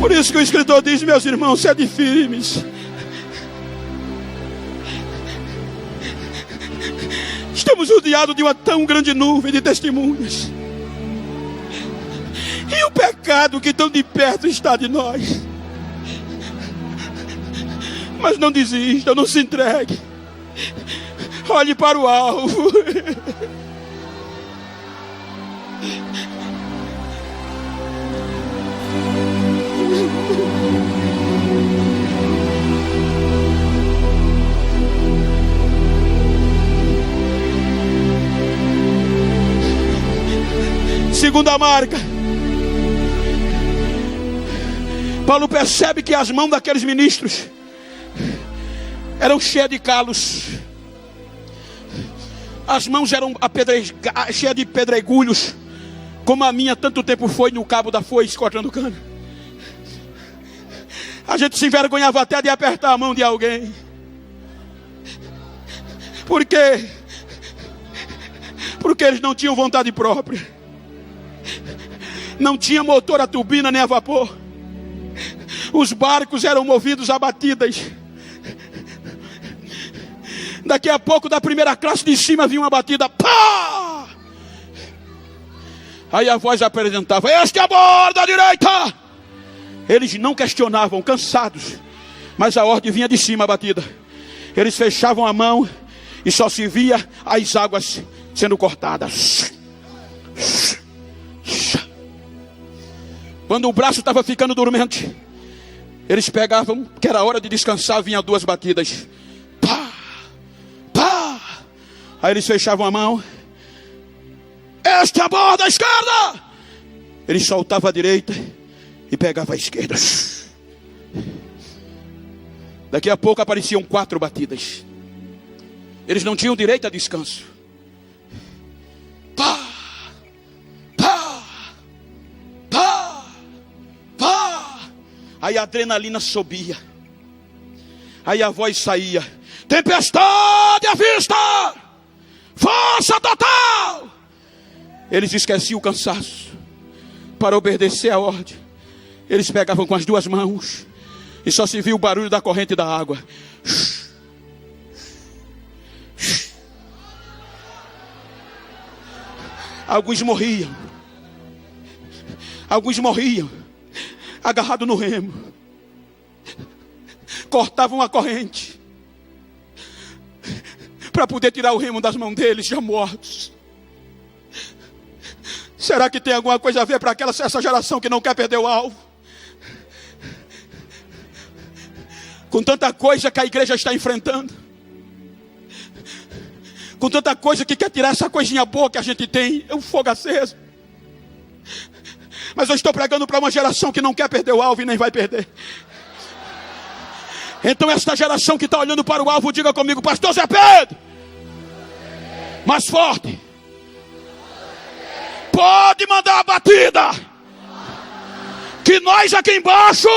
Por isso que o escritor diz: meus irmãos, sede firmes. Estamos rodeados de uma tão grande nuvem de testemunhas. E o pecado que tão de perto está de nós. Mas não desista, não se entregue. Olhe para o alvo. Segunda marca. Paulo percebe que as mãos daqueles ministros eram cheias de calos. As mãos eram cheias de pedregulhos, como a minha tanto tempo foi no cabo da foice cortando cana. A gente se envergonhava até de apertar a mão de alguém. Por quê? Porque eles não tinham vontade própria. Não tinha motor a turbina nem a vapor. Os barcos eram movidos a batidas. Daqui a pouco, da primeira classe de cima, vinha uma batida. Pá! Aí a voz apresentava: este é a borda direita. Eles não questionavam, cansados, mas a ordem vinha de cima a batida. Eles fechavam a mão e só se via as águas sendo cortadas. Quando o braço estava ficando dormente, eles pegavam, que era hora de descansar, vinha duas batidas. Pá! Pá! Aí eles fechavam a mão. Esta é a borda esquerda. Eles soltavam a direita e pegavam a esquerda. Daqui a pouco apareciam 4 batidas. Eles não tinham direito a descanso. Pá! Pá! Pá! Pá! Aí a adrenalina subia. Aí a voz saía: tempestade à vista! Força total! Eles esqueciam o cansaço para obedecer a ordem. Eles pegavam com as 2 mãos e só se via o barulho da corrente da água. Alguns morriam. Alguns morriam agarrados no remo. Cortavam a corrente para poder tirar o remo das mãos deles, já mortos. Será que tem alguma coisa a ver para essa geração que não quer perder o alvo? Com tanta coisa que a igreja está enfrentando, com tanta coisa que quer tirar essa coisinha boa que a gente tem, é um fogo aceso. Mas eu estou pregando para uma geração que não quer perder o alvo e nem vai perder. Então esta geração que está olhando para o alvo, diga comigo: pastor Zé Pedro, mais forte, pode mandar a batida, que nós aqui embaixo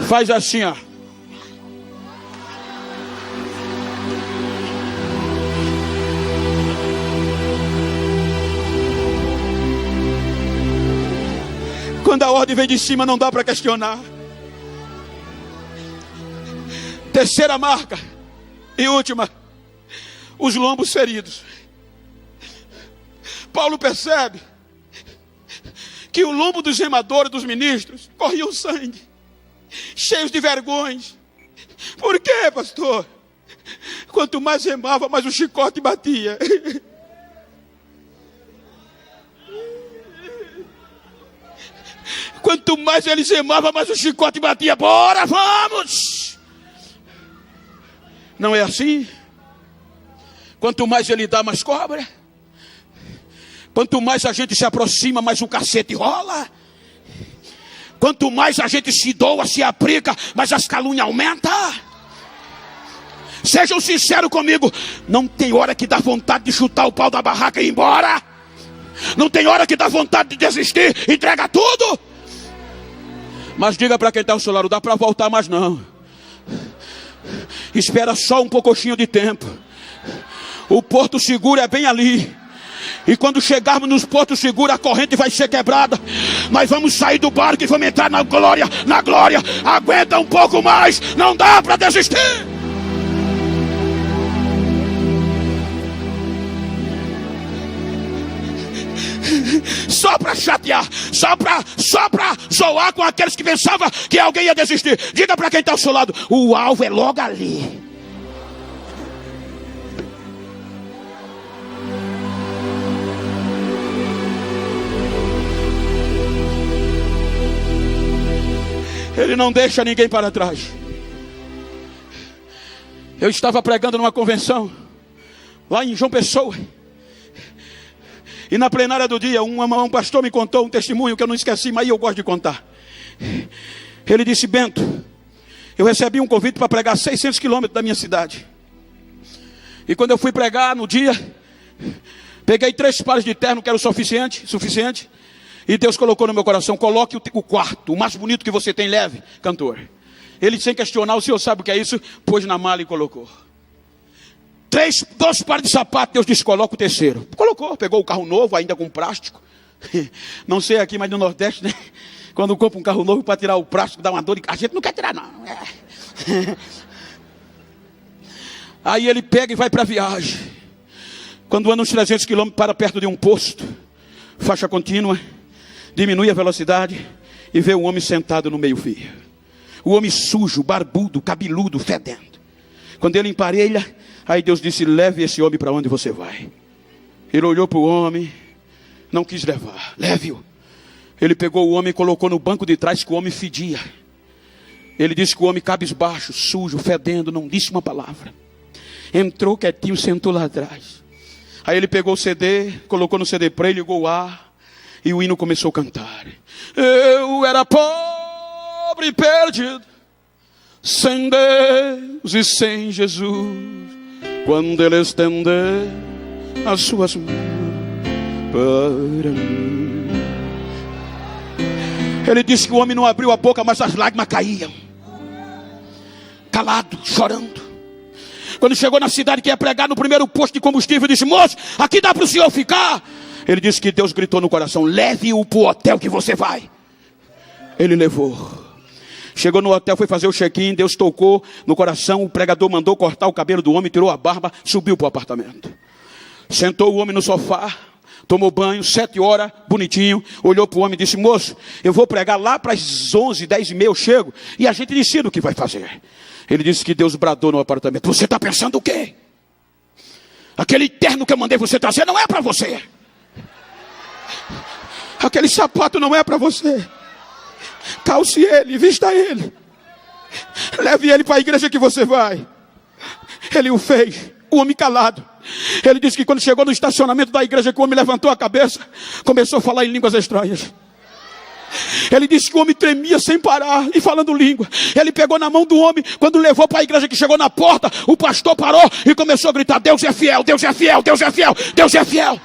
faz assim, ó. Quando a ordem vem de cima, não dá para questionar. Terceira marca e última: os lombos feridos. Paulo percebe que o lombo dos remadores, dos ministros, corria o sangue, cheios de vergonhas. Por quê, pastor? Quanto mais remava, mais o chicote batia. Quanto mais eles remavam, mais o chicote batia. Bora, vamos! Não é assim? Quanto mais ele dá, mais cobra. Quanto mais a gente se aproxima, mais o cacete rola. Quanto mais a gente se doa, se aplica, mais as calúnias aumentam. Sejam sinceros comigo: não tem hora que dá vontade de chutar o pau da barraca e ir embora. Não tem hora que dá vontade de desistir, entrega tudo. Mas diga para quem está ao seu lado: dá para voltar, mas não. Espera só um pouquinho de tempo. O porto seguro é bem ali. E quando chegarmos nos portos seguros, a corrente vai ser quebrada. Nós vamos sair do barco e vamos entrar na glória, na glória. Aguenta um pouco mais, não dá para desistir. Só para chatear, só para zoar com aqueles que pensavam que alguém ia desistir. Diga para quem está ao seu lado: o alvo é logo ali. Ele não deixa ninguém para trás. Eu estava pregando numa convenção lá em João Pessoa. E na plenária do dia, um pastor me contou um testemunho que eu não esqueci, mas eu gosto de contar. Ele disse: Bento, eu recebi um convite para pregar 600 quilômetros da minha cidade. E quando eu fui pregar no dia, peguei 3 pares de terno, que era o suficiente. E Deus colocou no meu coração: coloque o quarto, o mais bonito que você tem, leve, cantor. Ele, sem questionar: o senhor sabe o que é isso? Pôs na mala e colocou. 2 pares de sapato, Deus disse: coloca o terceiro. Colocou, pegou o carro novo, ainda com plástico. Não sei aqui, mas no Nordeste, né? Quando compra um carro novo para tirar o plástico, dá uma dor. A gente não quer tirar, não. Aí ele pega e vai para a viagem. Quando anda uns 300 quilômetros, para perto de um posto, faixa contínua, diminui a velocidade e vê um homem sentado no meio-fio. O homem sujo, barbudo, cabeludo, fedendo. Quando ele emparelha, aí Deus disse: leve esse homem para onde você vai. Ele olhou para o homem, não quis levar. Leve-o. Ele pegou o homem e colocou no banco de trás, que o homem fedia. Ele disse que o homem cabisbaixo, sujo, fedendo, não disse uma palavra. Entrou quietinho, sentou lá atrás. Aí ele pegou o CD, colocou no CD para ele, ligou o ar, e o hino começou a cantar. Eu era pobre e perdido, sem Deus e sem Jesus, quando Ele estender as suas mãos para mim. Ele disse que o homem não abriu a boca, mas as lágrimas caíam. Calado, chorando. Quando chegou na cidade que ia pregar, no primeiro posto de combustível, disse: moço, aqui dá para o senhor ficar? Ele disse que Deus gritou no coração: leve-o para o hotel que você vai. Ele levou. Chegou no hotel, foi fazer o check-in, Deus tocou no coração, o pregador mandou cortar o cabelo do homem, tirou a barba, subiu para o apartamento. Sentou o homem no sofá, tomou banho, 7 horas, bonitinho, olhou para o homem e disse: moço, eu vou pregar lá para as 11, 10h30 eu chego, e a gente decide o que vai fazer. Ele disse que Deus bradou no apartamento: você está pensando o quê? Aquele terno que eu mandei você trazer não é para você. Aquele sapato não é para você. Calce ele, vista ele. Leve ele para a igreja que você vai. Ele o fez, o homem calado. Ele disse que quando chegou no estacionamento da igreja, que o homem levantou a cabeça, começou a falar em línguas estranhas. Ele disse que o homem tremia sem parar e falando língua. Ele pegou na mão do homem, quando levou para a igreja, que chegou na porta, o pastor parou e começou a gritar: Deus é fiel, Deus é fiel, Deus é fiel, Deus é fiel.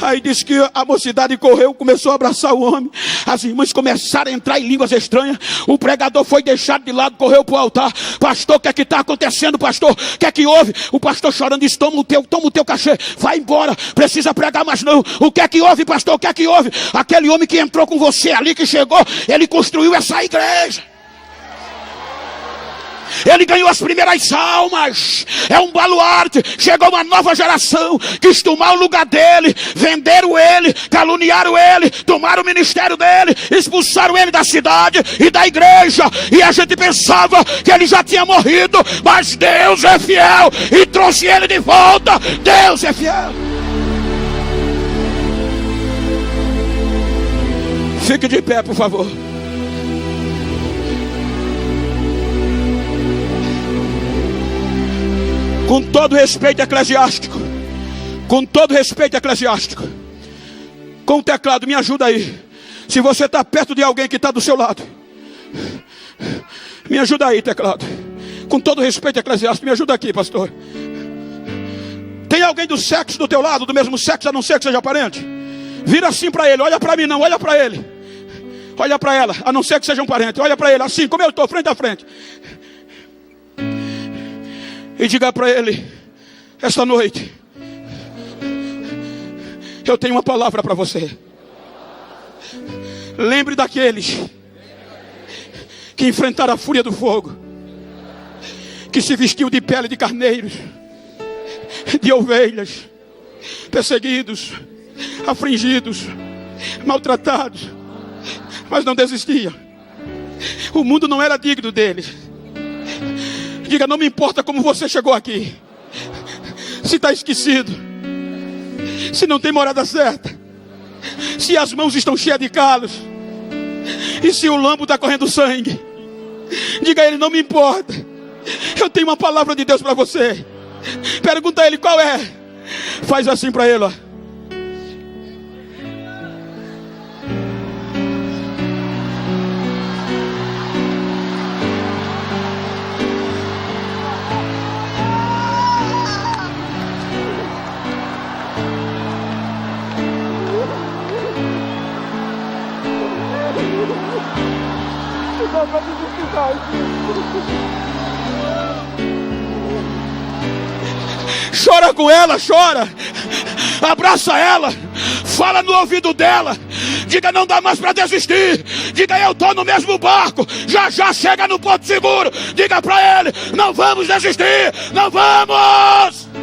Aí disse que a mocidade correu, começou a abraçar o homem. As irmãs começaram a entrar em línguas estranhas. O pregador foi deixado de lado, correu para o altar. Pastor, o que é que está acontecendo, pastor? O que é que houve? O pastor chorando disse: toma o teu cachê, vai embora, precisa pregar mais não. O que é que houve, pastor? O que é que houve? Aquele homem que entrou com você ali, que chegou, ele construiu essa igreja. Ele ganhou as primeiras almas. É um baluarte. Chegou uma nova geração, quis tomar o lugar dele, venderam ele, caluniaram ele, tomaram o ministério dele, expulsaram ele da cidade e da igreja. E a gente pensava que ele já tinha morrido, mas Deus é fiel e trouxe ele de volta. Deus é fiel. Fique de pé, por favor. Com todo respeito eclesiástico, com todo respeito eclesiástico, com o teclado, me ajuda aí. Se você está perto de alguém que está do seu lado, me ajuda aí, teclado. Com todo respeito eclesiástico, me ajuda aqui, pastor. Tem alguém do sexo do teu lado, do mesmo sexo, a não ser que seja parente? Vira assim para ele, olha para mim não, olha para ele. Olha para ela, a não ser que seja um parente. Olha para ele assim, como eu estou, frente a frente. E diga para ele: esta noite eu tenho uma palavra para você. Lembre daqueles que enfrentaram a fúria do fogo, que se vestiu de pele de carneiros, de ovelhas, perseguidos, afligidos, maltratados, mas não desistiam. O mundo não era digno deles. Diga: não me importa como você chegou aqui, se está esquecido, se não tem morada certa, se as mãos estão cheias de calos, e se o lombo está correndo sangue. Diga a ele: não me importa, eu tenho uma palavra de Deus para você. Pergunta a ele: qual é? Faz assim para ele, ó. Chora com ela, chora. Abraça ela. Fala no ouvido dela. Diga: não dá mais para desistir. Diga: eu estou no mesmo barco. Já já chega no porto seguro. Diga para ele: não vamos desistir. Não vamos.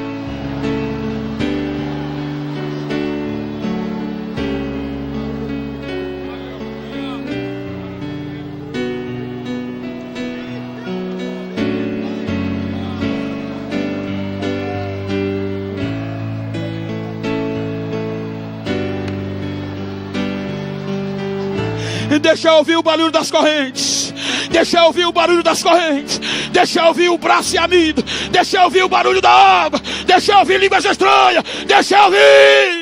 Deixa eu ouvir o barulho das correntes. Deixa eu ouvir o barulho das correntes. Deixa eu ouvir o braço amido. Deixa eu ouvir o barulho da água. Deixa eu ouvir línguas estranhas. Deixa eu ouvir.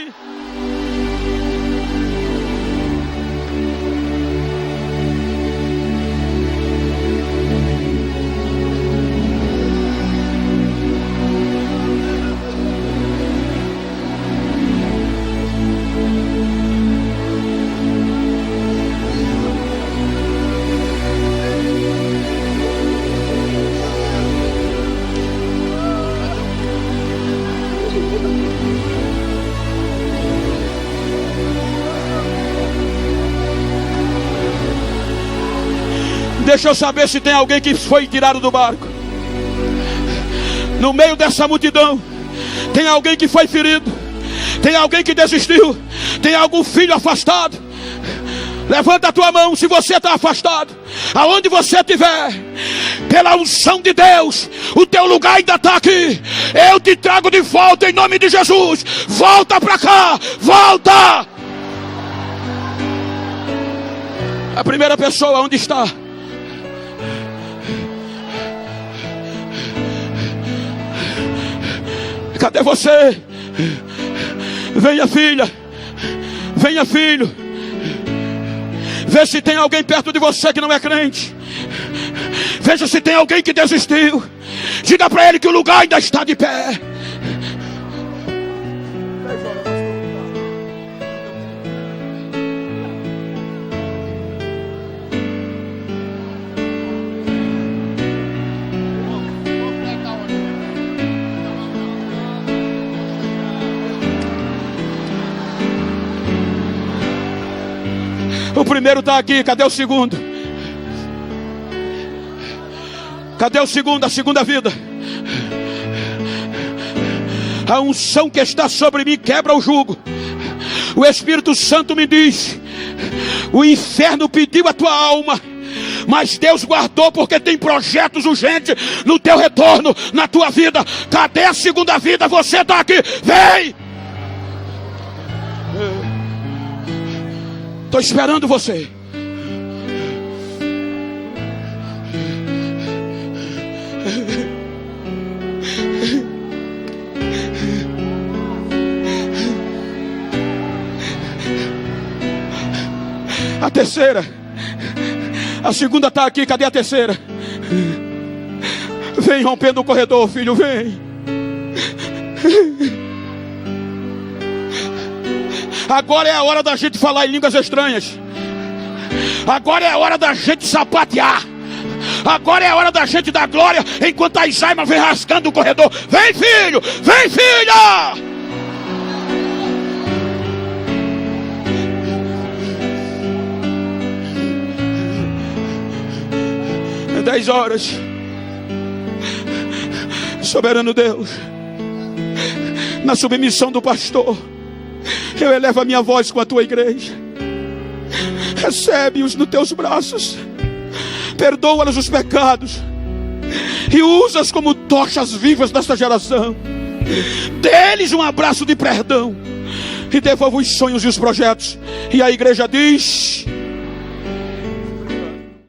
Deixa eu saber se tem alguém que foi tirado do barco. No meio dessa multidão, tem alguém que foi ferido. Tem alguém que desistiu. Tem algum filho afastado. Levanta a tua mão se você está afastado. Aonde você estiver, pela unção de Deus, o teu lugar ainda está aqui. Eu te trago de volta em nome de Jesus. Volta para cá, volta. A primeira pessoa, onde está? Cadê você? Venha, filha. Venha, filho. Vê se tem alguém perto de você que não é crente. Veja se tem alguém que desistiu. Diga para ele que o lugar ainda está de pé. O primeiro está aqui, cadê o segundo? Cadê o segundo, a segunda vida? A unção que está sobre mim quebra o jugo. O Espírito Santo me diz: o inferno pediu a tua alma, mas Deus guardou, porque tem projetos urgentes no teu retorno, na tua vida. Cadê a segunda vida? Você está aqui, vem! Estou esperando você. A terceira. A segunda está aqui, cadê a terceira? Vem rompendo o corredor, filho, vem. Agora é a hora da gente falar em línguas estranhas. Agora é a hora da gente sapatear. Agora é a hora da gente dar glória, enquanto a Isaima vem rasgando o corredor. Vem, filho! Vem, filha! É 10 horas. Soberano Deus, na submissão do pastor, eu elevo a minha voz com a tua igreja. Recebe-os nos teus braços, perdoa-lhes os pecados e usa-os como tochas vivas desta geração. Dê-lhes um abraço de perdão e devolva os sonhos e os projetos. E a igreja diz...